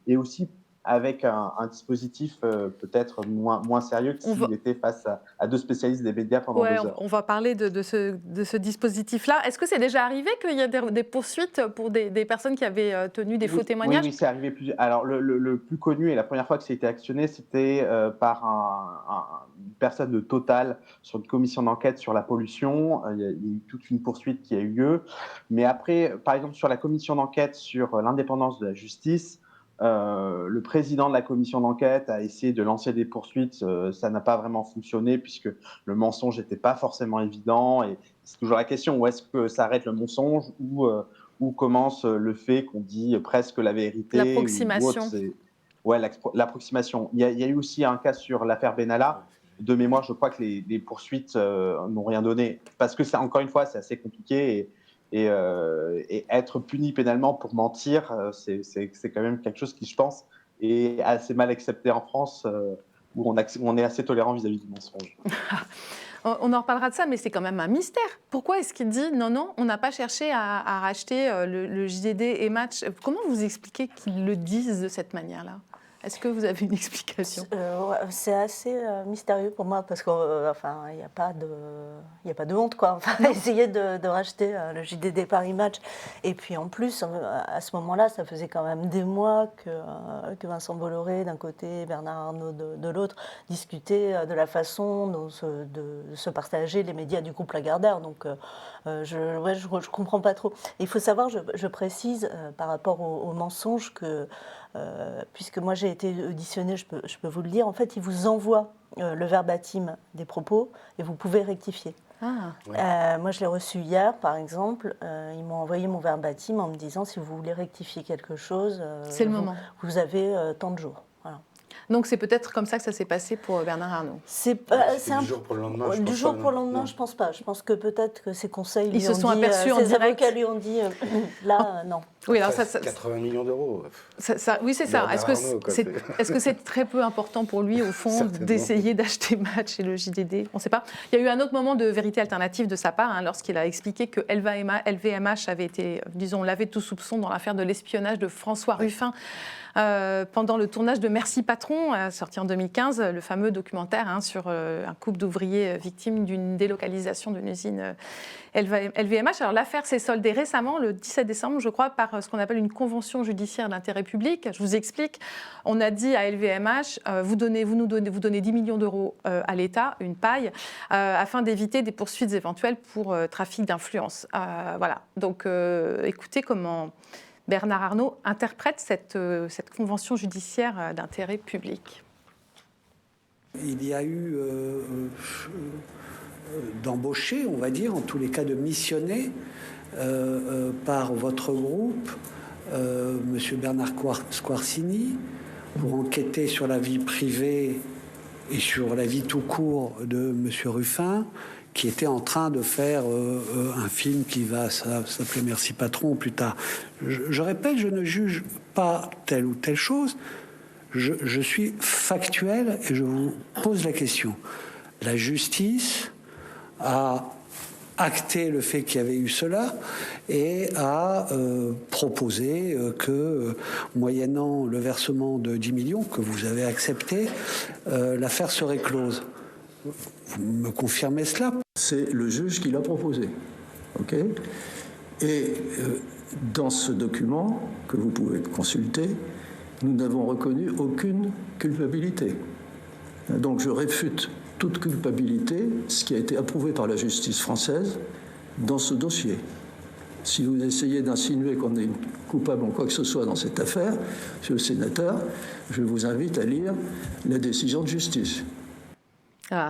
et aussi avec un dispositif peut-être moins sérieux que s'il était face à 2 spécialistes des médias pendant 2 heures. On va parler de ce dispositif-là. Est-ce que c'est déjà arrivé qu'il y ait des poursuites pour des personnes qui avaient tenu des faux témoignages? Oui, c'est arrivé plusieurs. Alors, le plus connu et la première fois que ça a été actionné, c'était par une personne de Total sur une commission d'enquête sur la pollution. Il y a eu toute une poursuite qui a eu lieu. Mais après, par exemple, sur la commission d'enquête sur l'indépendance de la justice, le président de la commission d'enquête a essayé de lancer des poursuites, ça n'a pas vraiment fonctionné puisque le mensonge n'était pas forcément évident et c'est toujours la question, où est-ce que s'arrête le mensonge ou où commence le fait qu'on dit presque la vérité. L'approximation. Ouais, l'approximation. Il y a eu aussi un cas sur l'affaire Benalla. De mémoire, je crois que les poursuites n'ont rien donné. Parce que, encore une fois, c'est assez compliqué. Et être puni pénalement pour mentir, c'est quand même quelque chose qui, je pense, est assez mal accepté en France, où on est assez tolérant vis-à-vis du mensonge. On en reparlera de ça, mais c'est quand même un mystère. Pourquoi est-ce qu'il dit non, on n'a pas cherché à racheter le JDD et Match? Comment vous expliquez qu'ils le disent de cette manière-là? Est-ce que vous avez une explication? C'est assez mystérieux pour moi parce qu'il n'y a pas de honte, quoi. Enfin, essayer de racheter le JDD Paris Match. Et puis en plus, à ce moment-là, ça faisait quand même des mois que Vincent Bolloré d'un côté, Bernard Arnault de l'autre, discutaient de la façon de se partager les médias du groupe Lagardère. Donc je comprends pas trop. Il faut savoir, je précise par rapport au mensonge que puisque moi j'ai été auditionnée, je peux vous le dire, en fait, ils vous envoient le verbatim des propos et vous pouvez rectifier. Moi, je l'ai reçu hier, par exemple. Ils m'ont envoyé mon verbatim en me disant si vous voulez rectifier quelque chose, c'est le moment. Vous avez tant de jours. Voilà. Donc c'est peut-être comme ça que ça s'est passé pour Bernard Arnault. C'est du jour pour le lendemain. Du jour pour le lendemain, je pense pas. Je pense que peut-être que ses conseils ils se sont aperçus en direct. Ses avocats lui ont dit là non. Oui, alors ça, 80 millions d'euros. Oui, c'est ça. Est-ce que c'est très peu important pour lui, au fond, d'essayer d'acheter Match et le JDD? On ne sait pas. Il y a eu un autre moment de vérité alternative de sa part, lorsqu'il a expliqué que LVMH avait été, disons, lavé de tout soupçon dans l'affaire de l'espionnage de François Ruffin pendant le tournage de Merci Patron, sorti en 2015, le fameux documentaire sur un couple d'ouvriers victimes d'une délocalisation d'une usine LVMH. Alors l'affaire s'est soldée récemment, le 17 décembre, je crois, par ce qu'on appelle une convention judiciaire d'intérêt public. Je vous explique. On a dit à LVMH, vous donnez 10 millions d'euros à l'État, une paille, afin d'éviter des poursuites éventuelles pour trafic d'influence. Voilà. Donc, écoutez comment Bernard Arnault interprète cette convention judiciaire d'intérêt public. Il y a eu d'embaucher, on va dire, en tous les cas de missionner par votre groupe, M. Bernard Squarcini, pour enquêter sur la vie privée et sur la vie tout court de M. Ruffin, qui était en train de faire un film qui va s'appeler Merci Patron plus tard. Je répète, je ne juge pas telle ou telle chose. Je suis factuel et je vous pose la question. La justice a acté le fait qu'il y avait eu cela et a proposé que, moyennant le versement de 10 millions que vous avez accepté, l'affaire serait close. Vous me confirmez cela? C'est le juge qui l'a proposé. OK ? Et dans ce document que vous pouvez consulter, nous n'avons reconnu aucune culpabilité. Donc je réfute toute culpabilité, ce qui a été approuvé par la justice française dans ce dossier. Si vous essayez d'insinuer qu'on est coupable en quoi que ce soit dans cette affaire, monsieur le sénateur, je vous invite à lire la décision de justice.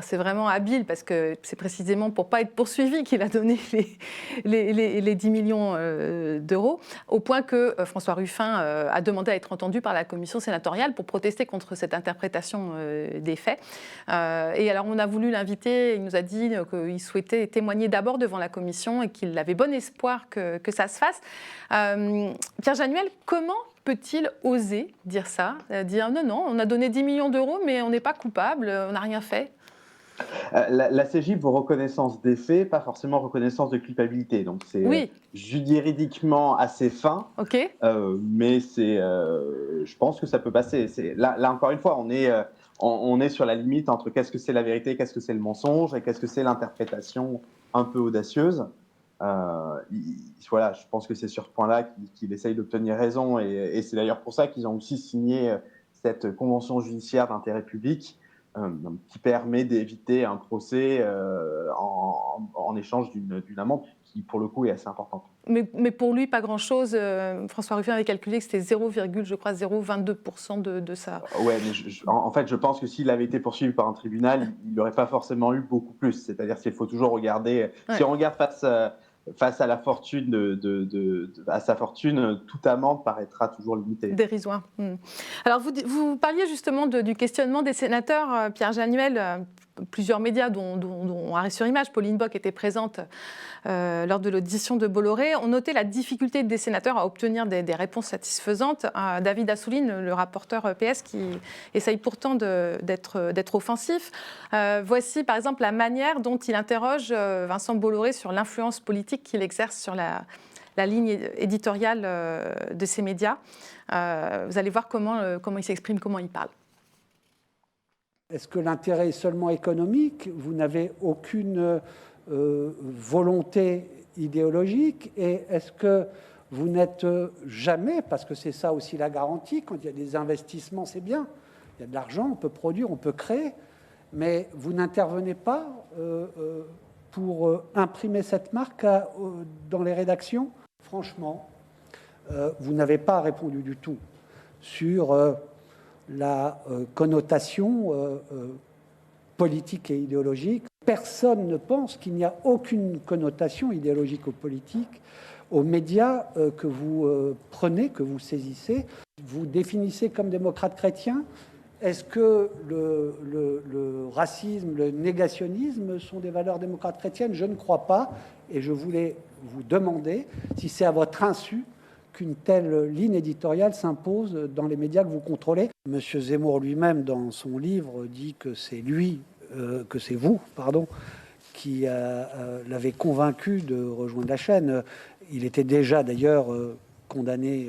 C'est vraiment habile parce que c'est précisément pour ne pas être poursuivi qu'il a donné les 10 millions d'euros, au point que François Ruffin a demandé à être entendu par la commission sénatoriale pour protester contre cette interprétation des faits. Et alors on a voulu l'inviter, il nous a dit qu'il souhaitait témoigner d'abord devant la commission et qu'il avait bon espoir que ça se fasse. Pierre Januel, comment peut-il oser dire ça, dire non, on a donné 10 millions d'euros mais on n'est pas coupable, on n'a rien fait? La CJ vaut reconnaissance des faits, pas forcément reconnaissance de culpabilité. Donc c'est juridiquement assez fin, mais je pense que ça peut passer. Là encore une fois, on est sur la limite entre qu'est-ce que c'est la vérité, qu'est-ce que c'est le mensonge et qu'est-ce que c'est l'interprétation un peu audacieuse. Voilà, je pense que c'est sur ce point-là qu'il essaye d'obtenir raison et c'est d'ailleurs pour ça qu'ils ont aussi signé cette convention judiciaire d'intérêt public qui permet d'éviter un procès en échange d'une amende qui, pour le coup, est assez importante. Mais pour lui, pas grand-chose. François Ruffin avait calculé que c'était 0,22% de ça. Ouais, mais en fait, je pense que s'il avait été poursuivi par un tribunal, il n'aurait pas forcément eu beaucoup plus. C'est-à-dire qu'il faut toujours regarder... Si on regarde face à la fortune à sa fortune, toute amende paraîtra toujours limitée. Dérisoire. Alors, vous parliez justement du questionnement des sénateurs. Pierre Januel, plusieurs médias, dont Arrêt sur Image, Pauline Bock était présente lors de l'audition de Bolloré, ont noté la difficulté des sénateurs à obtenir des réponses satisfaisantes. David Assouline, le rapporteur PS, qui essaye pourtant d'être offensif. Voici par exemple la manière dont il interroge Vincent Bolloré sur l'influence politique qu'il exerce sur la ligne éditoriale de ces médias. Vous allez voir comment il s'exprime, comment il parle. Est-ce que l'intérêt est seulement économique? Vous n'avez aucune volonté idéologique? Et est-ce que vous n'êtes jamais, parce que c'est ça aussi la garantie, quand il y a des investissements, c'est bien, il y a de l'argent, on peut produire, on peut créer, mais vous n'intervenez pas pour imprimer cette marque dans les rédactions? Franchement, vous n'avez pas répondu du tout sur la connotation politique et idéologique. Personne ne pense qu'il n'y a aucune connotation idéologique ou politique aux médias que vous prenez, que vous saisissez. Vous définissez comme démocrate chrétien. Est-ce que le racisme, le négationnisme sont des valeurs démocrates chrétiennes? Je ne crois pas. Et je voulais vous demander si c'est à votre insu qu'une telle ligne éditoriale s'impose dans les médias que vous contrôlez. Monsieur Zemmour lui-même, dans son livre, dit que c'est vous, qui l'avez convaincu de rejoindre la chaîne. Il était déjà d'ailleurs condamné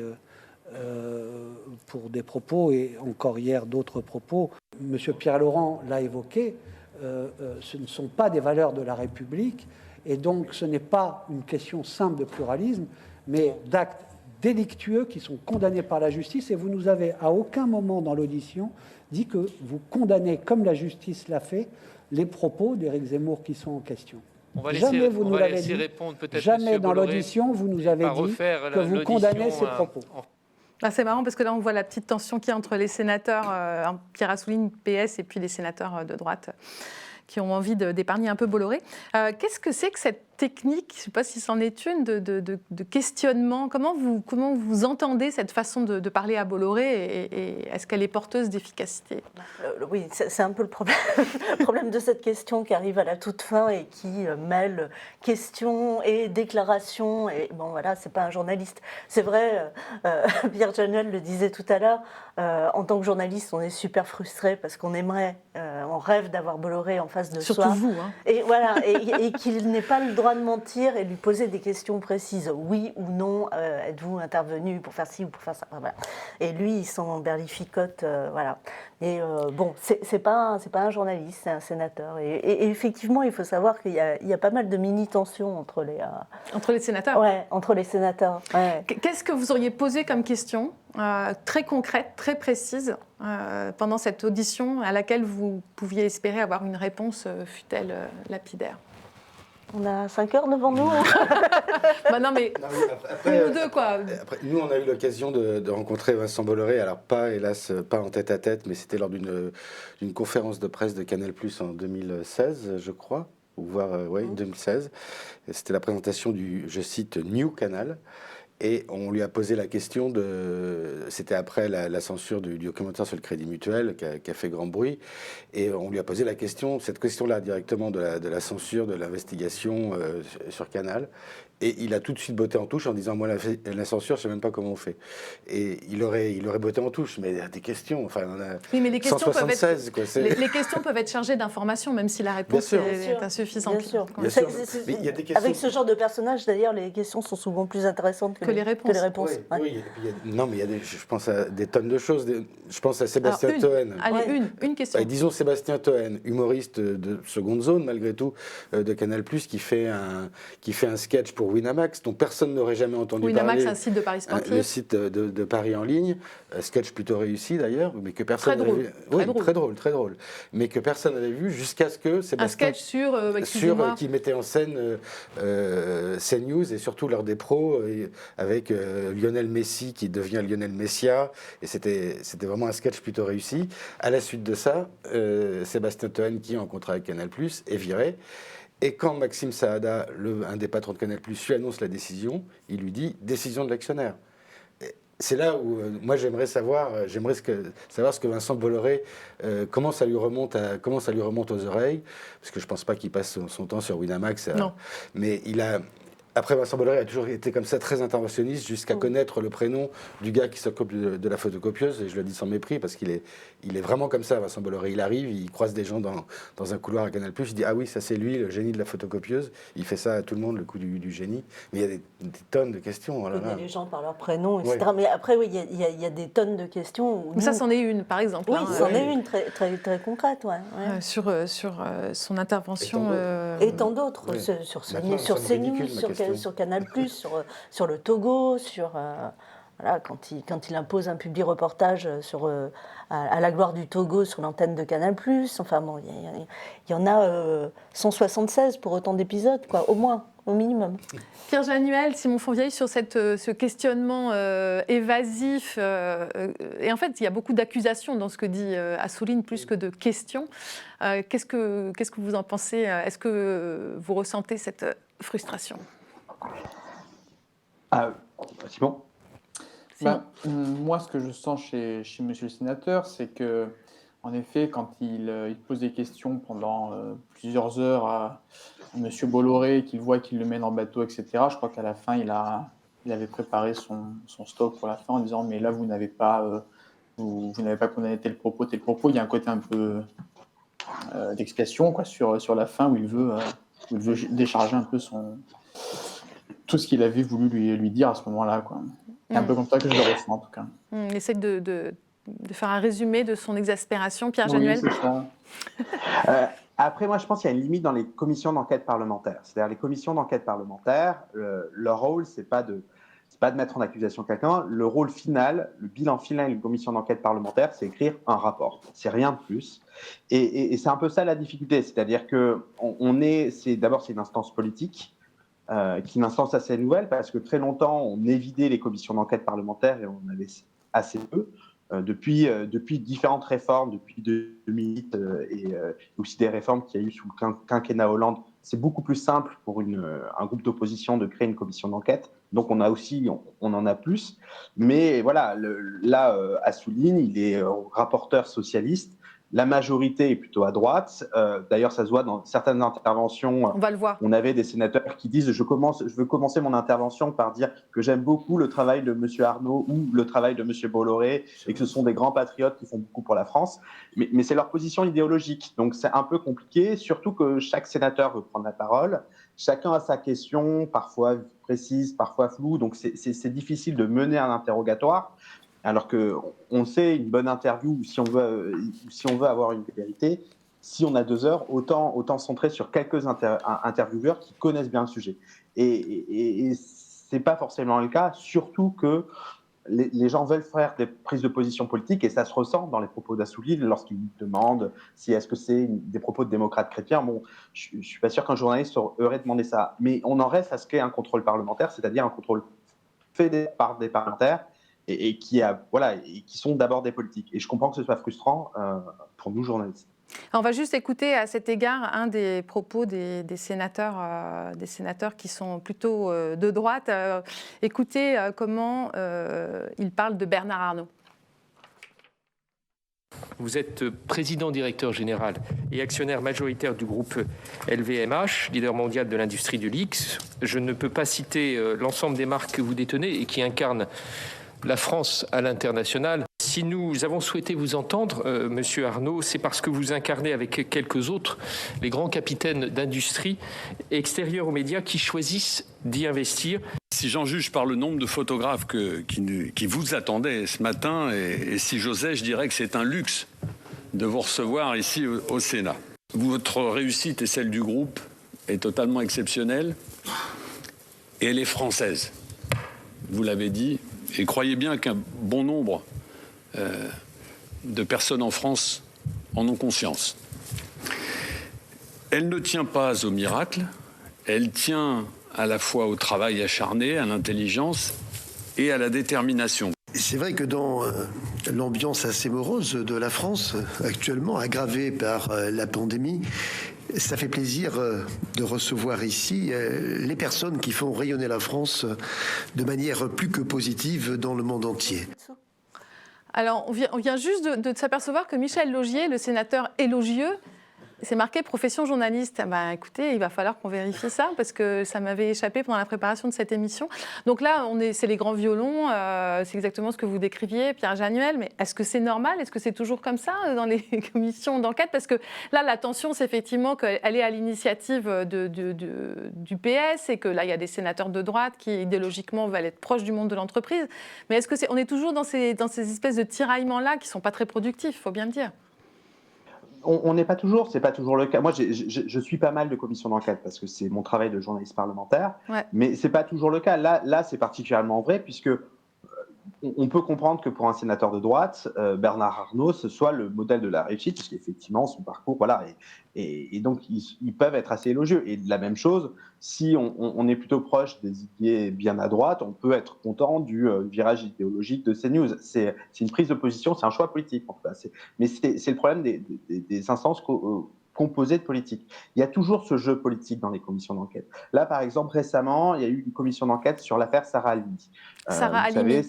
pour des propos, et encore hier d'autres propos. Monsieur Pierre Laurent l'a évoqué, ce ne sont pas des valeurs de la République, et donc ce n'est pas une question simple de pluralisme, mais d'actes délictueux qui sont condamnés par la justice, et vous nous avez à aucun moment dans l'audition dit que vous condamnez, comme la justice l'a fait, les propos d'Éric Zemmour qui sont en question. Jamais vous nous l'avez dit, jamais dans l'audition vous nous avez dit que vous condamnez ces propos. C'est marrant parce que là on voit la petite tension qu'il y a entre les sénateurs, Pierre Assouline, PS, et puis les sénateurs de droite qui ont envie d'épargner un peu Bolloré. Qu'est-ce que c'est que cette technique, je ne sais pas si c'en est une, de questionnement? Comment vous entendez cette façon de parler à Bolloré, et est-ce qu'elle est porteuse d'efficacité? Oui, c'est un peu le problème de cette question qui arrive à la toute fin et qui mêle questions et déclarations. Et bon, voilà, c'est pas un journaliste. C'est vrai, Pierre Januel le disait tout à l'heure, en tant que journaliste, on est super frustré parce qu'on aimerait, on rêve d'avoir Bolloré en face de soi. Surtout vous, hein. Et voilà, et qu'il n'ait pas le droit de mentir et lui poser des questions précises. Oui ou non, êtes-vous intervenu pour faire ci ou pour faire ça? Voilà. Et lui, il s'en berlificote, voilà. Et bon, c'est pas un journaliste, c'est un sénateur. Et effectivement, il faut savoir qu'il y a pas mal de mini-tensions entre les sénateurs. Ouais, entre les sénateurs. Ouais. Qu'est-ce que vous auriez posé comme question très concrète, très précise, pendant cette audition à laquelle vous pouviez espérer avoir une réponse, fût-elle lapidaire? On a 5 heures devant nous. Non, mais après, nous deux, quoi. Après, nous, on a eu l'occasion de rencontrer Vincent Bolloré, alors hélas, pas en tête-à-tête, mais c'était lors d'une conférence de presse de Canal+ en 2016, je crois, ou voire, 2016. C'était la présentation du, je cite, New Canal. Et on lui a posé la question c'était après la censure du documentaire sur le Crédit Mutuel qui a fait grand bruit, et on lui a posé cette question-là directement de la censure, de l'investigation sur Canal, et il a tout de suite botté en touche en disant moi la censure je sais même pas comment on fait, et il aurait botté en touche, mais il y a des questions, enfin on a oui, mais les questions 176 les questions peuvent être chargées d'informations même si la réponse est insuffisante. Bien sûr. Bien sûr. Mais il y a des questions... Avec ce genre de personnage d'ailleurs, les questions sont souvent plus intéressantes que les réponses. Oui, ouais. Oui. Non, mais je pense à des tonnes de choses. Je pense à Sébastien Toen. Allez, une question. Disons Sébastien Toen, humoriste de seconde zone malgré tout, de Canal+, qui fait un sketch pour Winamax dont personne n'aurait jamais entendu Winamax, parler. un site de Paris sportif. Le site de Paris en ligne, sketch plutôt réussi d'ailleurs, mais que personne n'avait vu. Oui, très drôle. Mais que personne n'avait vu jusqu'à ce que Sébastien... Un sketch qui mettait en scène CNews et surtout l'heure des pros, avec Lionel Messi qui devient Lionel Messia, et c'était vraiment un sketch plutôt réussi. À la suite de ça, Sébastien Toen, qui est en contrat avec Canal+, est viré. Et quand Maxime Saada, un des patrons de Canal+, lui annonce la décision, il lui dit « décision de l'actionnaire ». C'est là où moi j'aimerais savoir ce que Vincent Bolloré, comment ça lui remonte aux oreilles, parce que je ne pense pas qu'il passe son temps sur Winamax. Non. Mais après, Vincent Bolloré a toujours été comme ça, très interventionniste, jusqu'à connaître le prénom du gars qui s'occupe de la photocopieuse, et je le dis sans mépris, parce qu'il est vraiment comme ça, Vincent Bolloré. Il arrive, il croise des gens dans un couloir à Canal+, il dit « Ah oui, ça c'est lui, le génie de la photocopieuse ». Il fait ça à tout le monde, le coup du génie. Mais il y a des tonnes de questions. Il connaît les gens par leur prénom, etc. Ouais. Mais après, oui, il y a des tonnes de questions. Mais ça, c'en est une, par exemple. Oui, c'en est une très, très, très concrète. Ouais. Sur son intervention. Et tant d'autres. Oui. Sur CNews, sur Canal+, sur le Togo, voilà, quand il impose un publi-reportage à la gloire du Togo sur l'antenne de Canal+. Enfin bon, il y en a 176 pour autant d'épisodes, quoi, au moins, au minimum. Pierre Januel, Simon Fonvieille, sur ce questionnement évasif, et en fait, il y a beaucoup d'accusations dans ce que dit Assouline, plus que de questions. Qu'est-ce que vous en pensez ? Est-ce que vous ressentez cette frustration ? Simon ? Moi, ce que je sens chez Monsieur le Sénateur, c'est que, en effet, quand il pose des questions pendant plusieurs heures à Monsieur Bolloré, qu'il voit qu'il le mène en bateau, etc., je crois qu'à la fin, il avait préparé son stock pour la fin en disant « Mais là, vous n'avez pas condamné tel propos. » Il y a un côté un peu d'expiation, quoi, sur la fin où il veut décharger un peu tout ce qu'il avait voulu lui dire à ce moment-là, quoi. C'est un peu comme ça que je le ressens, en tout cas. Il essaie de faire un résumé de son exaspération. Pierre Januel ? Oui, c'est ça. Après, moi, je pense qu'il y a une limite dans les commissions d'enquête parlementaires. C'est-à-dire, les commissions d'enquête parlementaires, leur rôle, c'est pas de mettre en accusation quelqu'un. Le rôle final, le bilan final d'une commission d'enquête parlementaire, c'est écrire un rapport. C'est rien de plus. Et c'est un peu ça la difficulté. C'est-à-dire que d'abord, c'est une instance politique, qui est une instance assez nouvelle, parce que très longtemps, on évidait les commissions d'enquête parlementaires et on avait assez peu. Depuis différentes réformes, depuis 2008 et aussi des réformes qu'il y a eu sous le quinquennat Hollande, c'est beaucoup plus simple pour un groupe d'opposition de créer une commission d'enquête. Donc on en a plus. Mais voilà, Assouline, il est rapporteur socialiste. La majorité est plutôt à droite. D'ailleurs, ça se voit dans certaines interventions. On va le voir. On avait des sénateurs qui disent « Je veux commencer mon intervention par dire que j'aime beaucoup le travail de M. Arnaud ou le travail de M. Bolloré et que ce sont des grands patriotes qui font beaucoup pour la France. » Mais c'est leur position idéologique. Donc, c'est un peu compliqué, surtout que chaque sénateur veut prendre la parole. Chacun a sa question, parfois précise, parfois floue. Donc, c'est difficile de mener un interrogatoire. Alors qu'on sait, une bonne interview, si on veut avoir une vérité, si on a 2 heures, autant centrer sur quelques intervieweurs qui connaissent bien le sujet. Et ce n'est pas forcément le cas, surtout que les gens veulent faire des prises de position politiques, et ça se ressent dans les propos d'Assouline lorsqu'il demande si est-ce que c'est des propos de démocrates chrétiens. Bon, je ne suis pas sûr qu'un journaliste aurait demandé ça, mais on en reste à ce qu'est un contrôle parlementaire, c'est-à-dire un contrôle fait par des parlementaires, et qui sont d'abord des politiques. Et je comprends que ce soit frustrant pour nous, journalistes. On va juste écouter à cet égard un des propos des sénateurs qui sont plutôt de droite. Écoutez comment il parle de Bernard Arnault. Vous êtes président-directeur général et actionnaire majoritaire du groupe LVMH, leader mondial de l'industrie du luxe. Je ne peux pas citer l'ensemble des marques que vous détenez et qui incarnent la France à l'international. Si nous avons souhaité vous entendre, Monsieur Arnault, c'est parce que vous incarnez avec quelques autres les grands capitaines d'industrie extérieurs aux médias qui choisissent d'y investir. Si j'en juge par le nombre de photographes qui vous attendaient ce matin, et si j'osais, je dirais que c'est un luxe de vous recevoir ici au Sénat. Votre réussite et celle du groupe est totalement exceptionnelle et elle est française. Vous l'avez dit. Et croyez bien qu'un bon nombre de personnes en France en ont conscience. Elle ne tient pas au miracle, elle tient à la fois au travail acharné, à l'intelligence et à la détermination. C'est vrai que dans l'ambiance assez morose de la France, actuellement aggravée par la pandémie, Ça fait plaisir de recevoir ici les personnes qui font rayonner la France de manière plus que positive dans le monde entier. Alors, on vient juste de s'apercevoir que Michel Laugier, le sénateur élogieux, c'est marqué profession journaliste. Ben, écoutez, il va falloir qu'on vérifie ça parce que ça m'avait échappé pendant la préparation de cette émission. Donc là, c'est les grands violons, c'est exactement ce que vous décriviez, Pierre Januel. Mais est-ce que c'est normal? Est-ce que c'est toujours comme ça dans les commissions d'enquête? Parce que là, la tension, c'est effectivement qu'elle est à l'initiative du PS et que là, il y a des sénateurs de droite qui, idéologiquement, veulent être proches du monde de l'entreprise. Mais est-ce que on est toujours dans ces espèces de tiraillements-là qui ne sont pas très productifs, il faut bien le dire? On n'est pas toujours, c'est pas toujours le cas. Moi, je suis pas mal de commissions d'enquête parce que c'est mon travail de journaliste parlementaire, mais c'est pas toujours le cas. Là, c'est particulièrement vrai puisque on peut comprendre que pour un sénateur de droite, Bernard Arnault, ce soit le modèle de la réussite, parce qu'effectivement, son parcours, voilà, et donc ils peuvent être assez élogieux. Et de la même chose, si on est plutôt proche des idées bien à droite, on peut être content du virage idéologique de CNews. C'est une prise de position, c'est un choix politique. Enfin, mais c'est le problème des instances composée de politique. Il y a toujours ce jeu politique dans les commissions d'enquête. Là, par exemple, récemment, il y a eu une commission d'enquête sur l'affaire Sarah Halimi. Vous savez,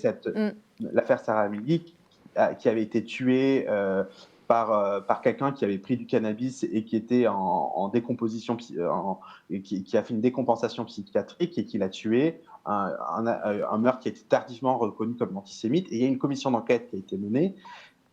l'affaire Sarah Halimi qui avait été tuée par quelqu'un qui avait pris du cannabis et qui était en décomposition, qui a fait une décompensation psychiatrique et qui l'a tué. Un meurtre qui a été tardivement reconnu comme antisémite. Et il y a une commission d'enquête qui a été menée.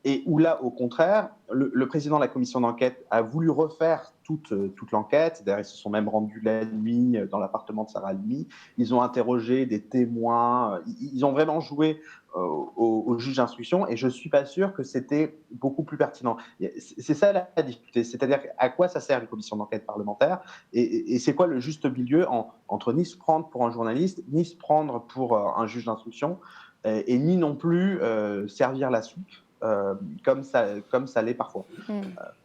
Et où là, au contraire, le président de la commission d'enquête a voulu refaire toute l'enquête. D'ailleurs, ils se sont même rendus la nuit dans l'appartement de Sarah Halimi. Ils ont interrogé des témoins. Ils ont vraiment joué au juge d'instruction. Et je ne suis pas sûr que c'était beaucoup plus pertinent. C'est ça la difficulté. C'est-à-dire à quoi ça sert une commission d'enquête parlementaire et c'est quoi le juste milieu entre ni se prendre pour un journaliste, ni se prendre pour un juge d'instruction, et ni non plus servir la soupe. Comme ça l'est parfois.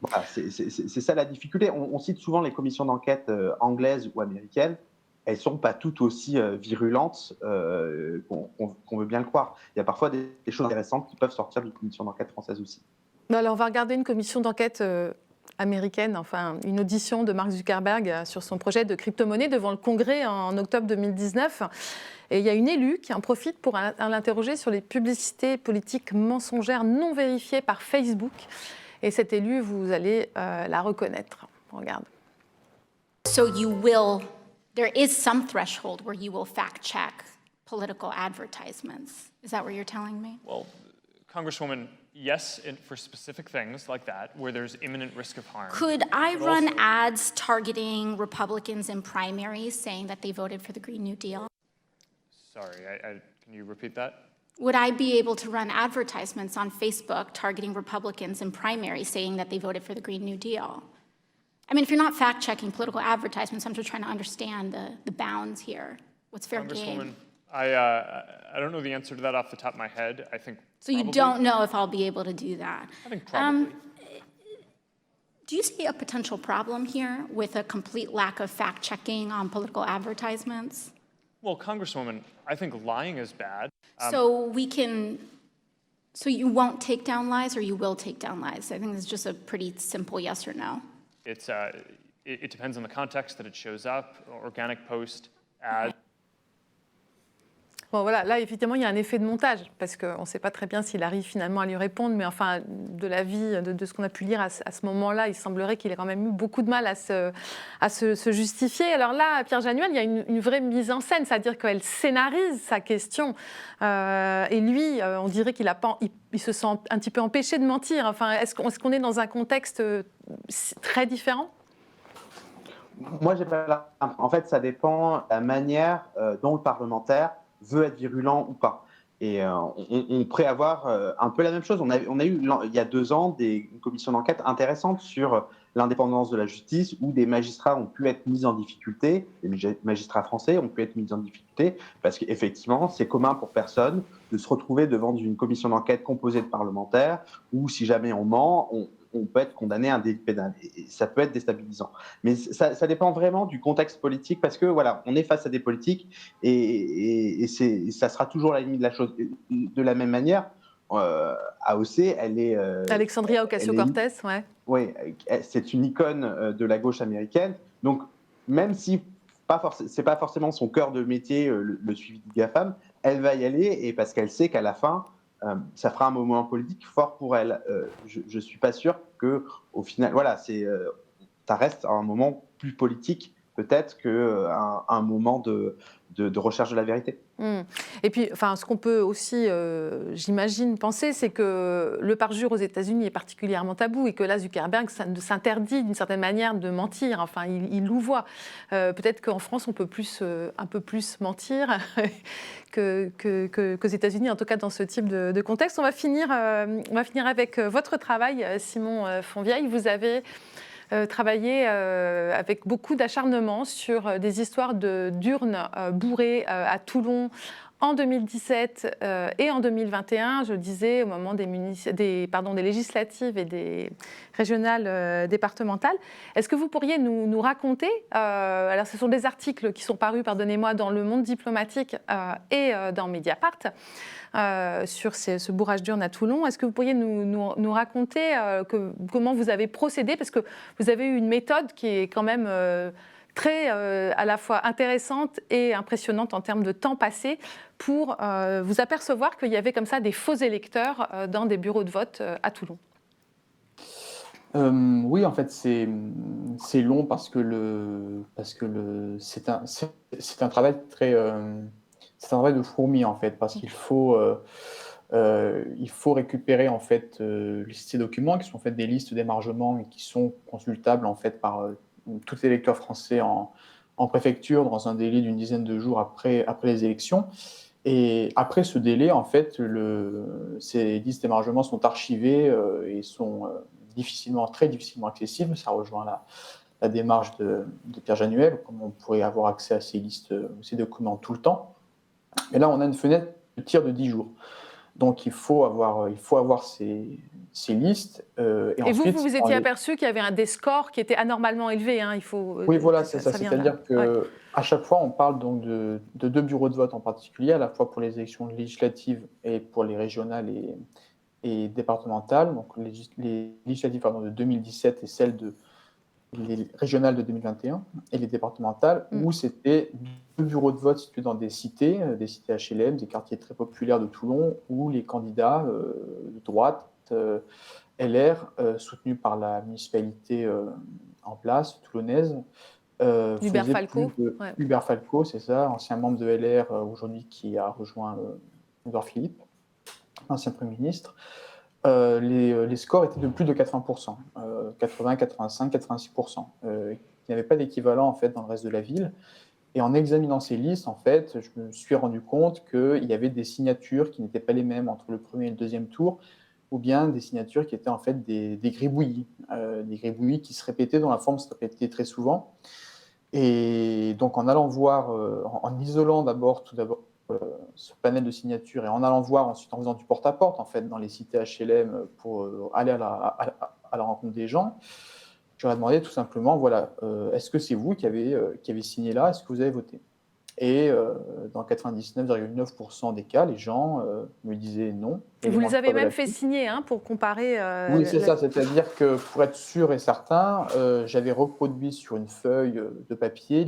Voilà, c'est ça la difficulté. On cite souvent les commissions d'enquête anglaises ou américaines. Elles ne sont pas toutes aussi virulentes qu'on veut bien le croire. Il y a parfois des choses intéressantes qui peuvent sortir d'une commission d'enquête française aussi. Alors, on va regarder une commission d'enquête américaine, enfin une audition de Mark Zuckerberg sur son projet de crypto-monnaie devant le Congrès en octobre 2019. Et il y a une élue qui en profite pour l'interroger sur les publicités politiques mensongères non vérifiées par Facebook. Et cette élue, vous allez la reconnaître. Regarde. So there is some threshold where you will fact-check political advertisements. Is that what you're telling me? Well, Congresswoman, yes, for specific things like that, where there's imminent risk of harm. Could I run ads targeting Republicans in primaries saying that they voted for the Green New Deal? Sorry, can you repeat that? Would I be able to run advertisements on Facebook targeting Republicans in primaries saying that they voted for the Green New Deal? I mean, if you're not fact-checking political advertisements, I'm just trying to understand the bounds here. What's fair game? I don't know the answer to that off the top of my head. I think so. You don't know if I'll be able to do that. I think probably. Do you see a potential problem here with a complete lack of fact-checking on political advertisements? Well, Congresswoman, I think lying is bad. So you won't take down lies, or you will take down lies? I think it's just a pretty simple yes or no. It depends on the context that it shows up, organic post, ad. Bon, voilà, là, évidemment, il y a un effet de montage, parce qu'on ne sait pas très bien s'il arrive finalement à lui répondre, mais enfin, de l'avis, de ce qu'on a pu lire à ce moment-là, il semblerait qu'il ait quand même eu beaucoup de mal à se justifier. Alors là, Pierre Januel, il y a une vraie mise en scène, c'est-à-dire qu'elle scénarise sa question, et lui, on dirait qu'il se sent un petit peu empêché de mentir. Enfin, est-ce qu'on est dans un contexte très différent ? Moi, en fait, ça dépend de la manière dont le parlementaire veut être virulent ou pas. Et on pourrait avoir un peu la même chose. On a eu, il y a 2 ans, une commission d'enquête intéressante sur l'indépendance de la justice, où des magistrats ont pu être mis en difficulté, les magistrats français ont pu être mis en difficulté, parce qu'effectivement, c'est commun pour personne de se retrouver devant une commission d'enquête composée de parlementaires, où si jamais on ment, on peut être condamné à un délit pénal. Et ça peut être déstabilisant. Mais ça dépend vraiment du contexte politique, parce que voilà, on est face à des politiques et ça sera toujours la limite de la chose. De la même manière, AOC, elle est... Alexandria Ocasio-Cortez, ouais. Oui, c'est une icône de la gauche américaine. Donc, même si c'est pas forcément son cœur de métier, le suivi des GAFAM, elle va y aller, et parce qu'elle sait qu'à la fin, ça fera un moment politique fort pour elle. Je suis pas sûr que, au final, voilà, ça reste un moment plus politique peut-être qu'un moment de recherche de la vérité. Et puis, ce qu'on peut aussi, j'imagine, penser, c'est que le parjure aux États-Unis est particulièrement tabou et que là, Zuckerberg s'interdit d'une certaine manière de mentir. Enfin, il louvoie. Peut-être qu'en France, on peut un peu plus mentir qu'aux États-Unis, en tout cas dans ce type de contexte. On va finir avec votre travail, Simon Fonvieille. Vous avez travaillé avec beaucoup d'acharnement sur des histoires d'urnes bourrées à Toulon en 2017 et en 2021, je le disais, au moment des législatives et des régionales départementales. Est-ce que vous pourriez nous raconter, alors ce sont des articles qui sont parus, pardonnez-moi, dans Le Monde diplomatique et dans Mediapart, sur ce bourrage d'urnes à Toulon. Est-ce que vous pourriez nous raconter comment vous avez procédé, parce que vous avez eu une méthode qui est quand même très à la fois intéressante et impressionnante en termes de temps passé pour vous apercevoir qu'il y avait comme ça des faux électeurs dans des bureaux de vote à Toulon. Oui, en fait, c'est long parce que c'est un travail c'est un travail de fourmi, en fait, parce qu'il faut récupérer, en fait, ces documents qui sont en fait des listes d'émargement et qui sont consultables, en fait, par tous les électeurs français en préfecture dans un délai d'une dizaine de jours après les élections. Et après ce délai, en fait, ces listes d'émargement sont archivées et sont très difficilement accessibles. Ça rejoint la démarche de Pierre Januel, comme on pourrait avoir accès à ces documents tout le temps. Mais là, on a une fenêtre de tir de 10 jours. Donc, il faut avoir ces listes. Et ensuite, vous étiez aperçu qu'il y avait des scores qui étaient anormalement élevés. Oui, voilà, c'est ça. C'est-à-dire qu'à chaque fois, on parle donc de 2 bureaux de vote en particulier, à la fois pour les élections législatives et pour les régionales et départementales. Donc, les législatives de 2017 et celles les régionales de 2021 et les départementales, où c'était 2 bureaux de vote situés dans des cités HLM, des quartiers très populaires de Toulon, où les candidats de droite, LR, soutenus par la municipalité en place, toulonnaise, Hubert Falco. Hubert Falco, c'est ça, ancien membre de LR, aujourd'hui qui a rejoint Édouard Philippe, ancien Premier ministre. Les scores étaient de plus de 80%, 80, 85, 86%, qui n'avaient pas d'équivalent en fait dans le reste de la ville. Et en examinant ces listes, en fait, je me suis rendu compte qu'il y avait des signatures qui n'étaient pas les mêmes entre le premier et le deuxième tour, ou bien des signatures qui étaient en fait des gribouillis qui se répétaient, dont la forme se répétait très souvent. Et donc en allant voir, en isolant tout d'abord ce panel de signatures et en allant voir ensuite, en faisant du porte-à-porte en fait dans les cités HLM pour aller à la rencontre des gens, je leur ai demandé tout simplement, voilà, est-ce que c'est vous qui avez signé là, est-ce que vous avez voté? Et dans 99,9% des cas, les gens me disaient non. Et vous les avez même fait signer pour comparer. Oui, c'est ça, c'est-à-dire que pour être sûr et certain, j'avais reproduit sur une feuille de papier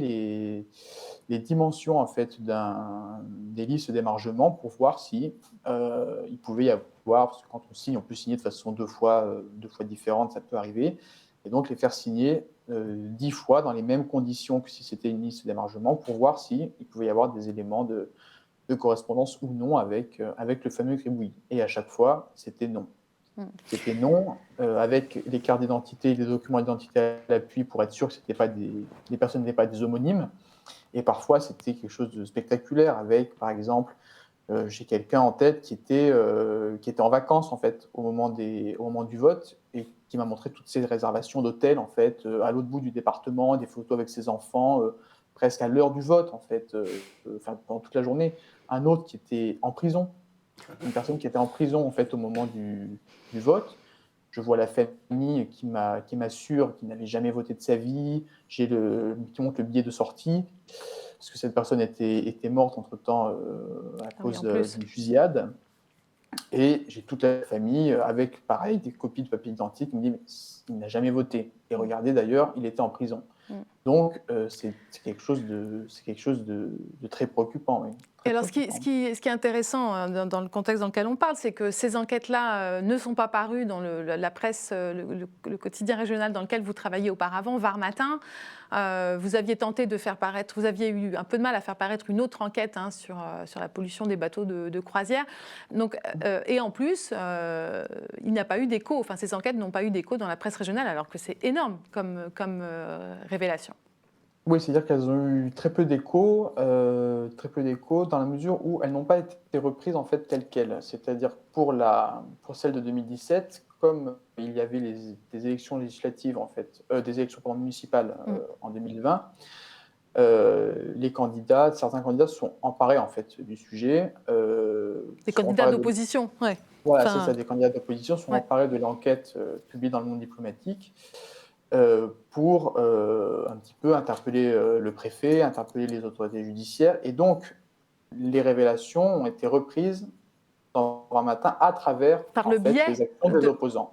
les dimensions en fait des listes d'émargement pour voir si il pouvait y avoir, parce que quand on signe, on peut signer de façon deux fois différente, ça peut arriver, et donc les faire signer 10 fois dans les mêmes conditions que si c'était une liste d'émargement pour voir s'il pouvait y avoir des éléments de correspondance ou non avec le fameux gribouillis. Et à chaque fois, c'était non. C'était non, avec les cartes d'identité et les documents d'identité à l'appui pour être sûr que les personnes n'étaient pas des homonymes. Et parfois, c'était quelque chose de spectaculaire avec, par exemple, j'ai quelqu'un en tête qui était en vacances en fait au moment du vote et qui m'a montré toutes ces réservations d'hôtels en fait à l'autre bout du département, des photos avec ses enfants presque à l'heure du vote en fait, pendant toute la journée. Un autre qui était en prison, une personne qui était en prison en fait au moment du vote. Je vois la famille qui m'assure qu'il n'avait jamais voté de sa vie. Qui montre le billet de sortie. Parce que cette personne était morte entre-temps à cause d'une fusillade. Et j'ai toute la famille avec, pareil, des copies de papier d'identité qui me disent mais il n'a jamais voté. Et regardez d'ailleurs, il était en prison. Donc, c'est quelque chose de très préoccupant. Oui. Et alors, ce qui est intéressant dans le contexte dans lequel on parle, c'est que ces enquêtes-là ne sont pas parues dans la presse, le quotidien régional dans lequel vous travailliez auparavant, Var Matin. Vous aviez tenté de faire paraître, vous aviez eu un peu de mal à faire paraître une autre enquête sur la pollution des bateaux de croisière. Donc, et en plus, il n'y a pas eu d'écho, enfin ces enquêtes n'ont pas eu d'écho dans la presse régionale, alors que c'est énorme comme révélation. Oui, c'est-à-dire qu'elles ont eu très peu d'écho dans la mesure où elles n'ont pas été reprises en fait telles quelles. C'est-à-dire pour celle de 2017, comme il y avait des élections législatives en fait, des élections municipales en 2020, certains candidats se sont emparés en fait du sujet. Des candidats d'opposition, ouais. Voilà, c'est ça, des candidats d'opposition sont emparés de l'enquête publiée dans le Monde diplomatique. Pour un petit peu interpeller le préfet, interpeller les autorités judiciaires. Et donc, les révélations ont été reprises dans Var Matin à travers les actions des opposants.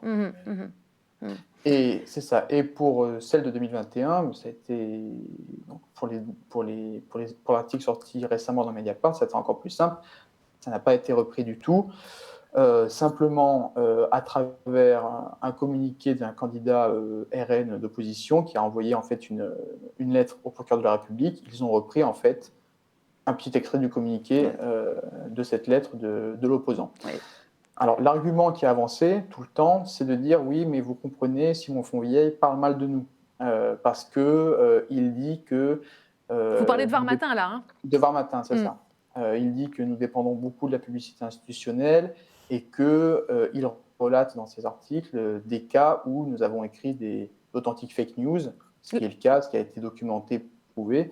Et c'est ça. Et pour celle de 2021, ça a été, donc pour l'article sorti récemment dans Mediapart, ça a été encore plus simple. Ça n'a pas été repris du tout. Simplement à travers un communiqué d'un candidat RN d'opposition qui a envoyé en fait une lettre au procureur de la République. Ils ont repris en fait un petit extrait du communiqué de cette lettre de l'opposant. Oui. Alors l'argument qui a avancé tout le temps, c'est de dire oui, mais vous comprenez, Simon Fonvieille parle mal de nous parce que il dit que. Vous parlez de Var Matin là, hein ? De Var Matin, c'est ça. Il dit que nous dépendons beaucoup de la publicité institutionnelle et qu'il relate dans ses articles des cas où nous avons écrit d'authentiques fake news, ce qui est le cas, ce qui a été documenté, prouvé,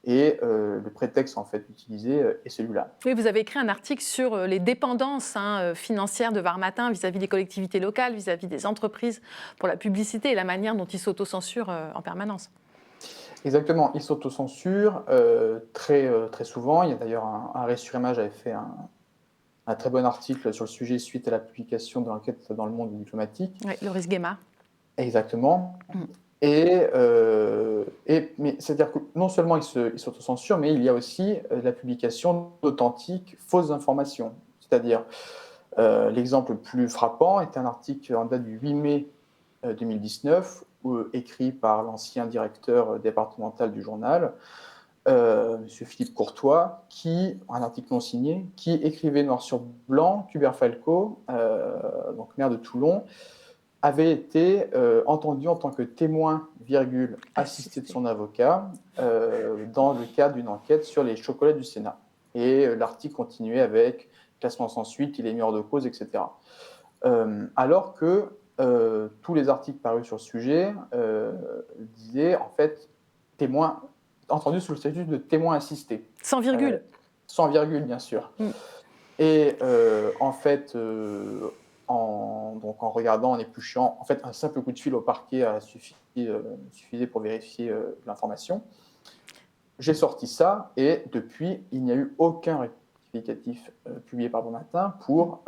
et le prétexte en fait utilisé est celui-là. Oui, vous avez écrit un article sur les dépendances financières de Var Matin vis-à-vis des collectivités locales, vis-à-vis des entreprises pour la publicité et la manière dont ils s'autocensurent en permanence. Exactement, ils s'autocensurent très souvent. Il y a d'ailleurs un arrêt sur image avait fait un très bon article sur le sujet suite à la publication de l'enquête dans le Monde diplomatique. Oui, Loris Guéma. Exactement. Mais c'est-à-dire que non seulement ils s'autocensurent, mais il y a aussi la publication d'authentiques fausses informations. C'est-à-dire, l'exemple le plus frappant est un article en date du 8 mai 2019, écrit par l'ancien directeur départemental du journal, M. Philippe Courtois, un article non signé, qui écrivait noir sur blanc qu'Hubert Falco, donc maire de Toulon, avait été entendu en tant que témoin, assisté de son avocat, dans le cadre d'une enquête sur les chocolats du Sénat. Et l'article continuait avec classement sans suite, il est mis hors de cause, etc. Alors que tous les articles parus sur le sujet disaient, en fait, témoin entendu sous le statut de témoin assisté. Sans virgule. Sans virgule, bien sûr. Et en fait, en regardant, en épluchant, en fait, un simple coup de fil au parquet suffisait pour vérifier l'information. J'ai sorti ça et depuis, il n'y a eu aucun rectificatif publié par Var Matin pour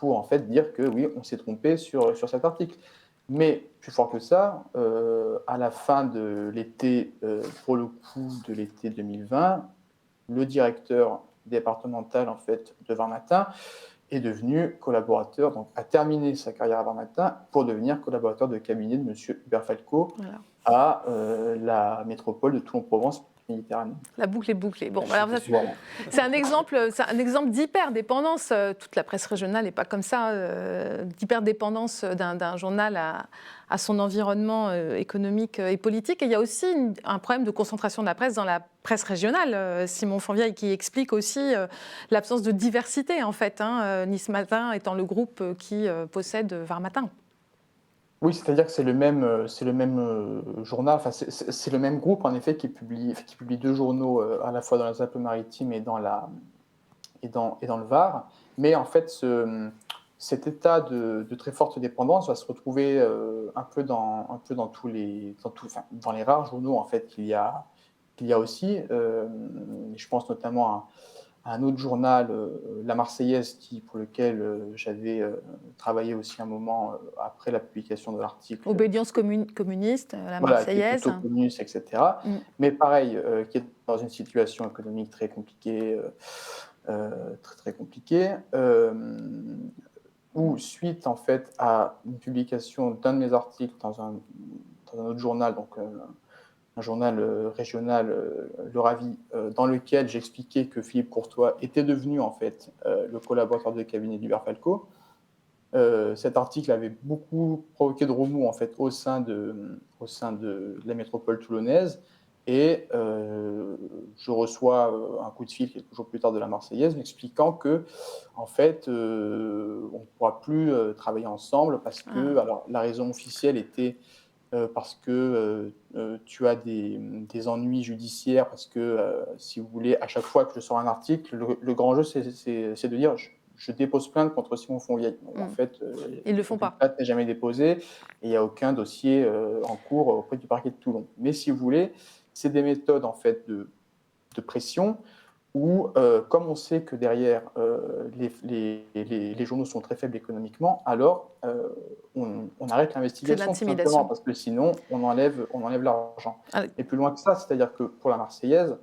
en fait dire que oui, on s'est trompé sur cet article. Mais plus fort que ça, à la fin de l'été, pour le coup de l'été 2020, le directeur départemental en fait de Var Matin est devenu collaborateur, donc a terminé sa carrière à Var Matin pour devenir collaborateur de cabinet de M. Hubert Falco à la métropole de Toulon-Provence. Méditerranée. La boucle est bouclée. Bon, alors, c'est un exemple d'hyper-dépendance. Toute la presse régionale n'est pas comme ça, d'hyper-dépendance d'un journal à son environnement économique et politique. Et il y a aussi un problème de concentration de la presse dans la presse régionale. Simon Fonvieille qui explique aussi l'absence de diversité, en fait. Nice Matin étant le groupe qui possède Var Matin. Oui, c'est-à-dire que c'est le même journal, enfin c'est le même groupe en effet qui publie deux journaux à la fois dans les Alpes-Maritimes et dans le Var, mais en fait cet état de très forte dépendance va se retrouver un peu dans les rares journaux en fait qu'il y a aussi. Je pense notamment un autre journal, La Marseillaise, pour lequel j'avais travaillé aussi un moment après la publication de l'article. Obédience communiste, La Marseillaise. Qui est plutôt communiste, etc. Mais pareil, qui est dans une situation économique très compliquée, très compliquée, où suite en fait à une publication d'un de mes articles dans un autre journal, donc un journal régional, Le Ravi, dans lequel j'expliquais que Philippe Courtois était devenu en fait le collaborateur de cabinet d'Hubert Falco. Cet article avait beaucoup provoqué de remous en fait au sein de la métropole toulonnaise, et je reçois un coup de fil quelques jours plus tard de La Marseillaise m'expliquant que en fait on ne pourra plus travailler ensemble parce que alors la raison officielle était parce que tu as des ennuis judiciaires, parce que, si vous voulez, à chaque fois que je sors un article, le grand jeu, c'est de dire je dépose plainte contre Simon Fonvieille. En fait, ils ne le font pas. Plainte n'est jamais déposée et il n'y a aucun dossier en cours auprès du parquet de Toulon. Mais si vous voulez, c'est des méthodes en fait de pression où, comme on sait que derrière les journaux sont très faibles économiquement, alors on arrête l'investigation tout simplement, parce que sinon on enlève l'argent. Et plus loin que ça, c'est-à-dire que pour La Marseillaise,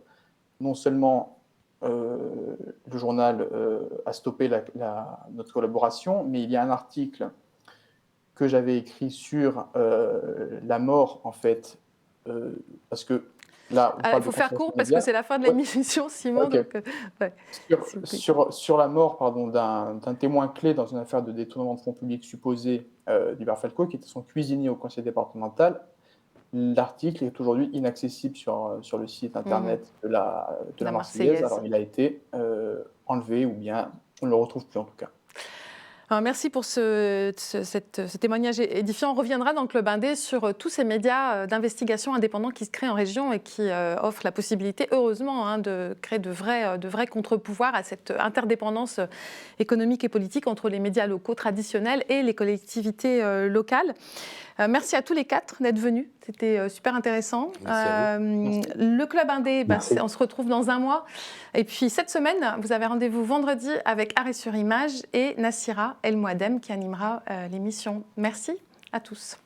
non seulement le journal a stoppé notre collaboration, mais il y a un article que j'avais écrit sur la mort en fait, parce que là, il faut faire court parce que c'est la fin de l'émission, Simon. Okay. Donc, sur la mort d'un témoin clé dans une affaire de détournement de fonds publics supposé d'Hubert Falco, qui était son cuisinier au conseil départemental, l'article est aujourd'hui inaccessible sur le site internet de la Marseillaise. Alors il a été enlevé, ou bien on ne le retrouve plus en tout cas. Alors, merci pour ce témoignage édifiant. On reviendra dans le Club Indé sur tous ces médias d'investigation indépendants qui se créent en région et qui offrent la possibilité, heureusement, de créer de vrais contre-pouvoirs à cette interdépendance économique et politique entre les médias locaux traditionnels et les collectivités locales. Merci à tous les quatre d'être venus, c'était super intéressant. Le Club Indé, on se retrouve dans un mois. Et puis cette semaine, vous avez rendez-vous vendredi avec Arrêt sur Image et Nassira El Mouadem qui animera l'émission. Merci à tous.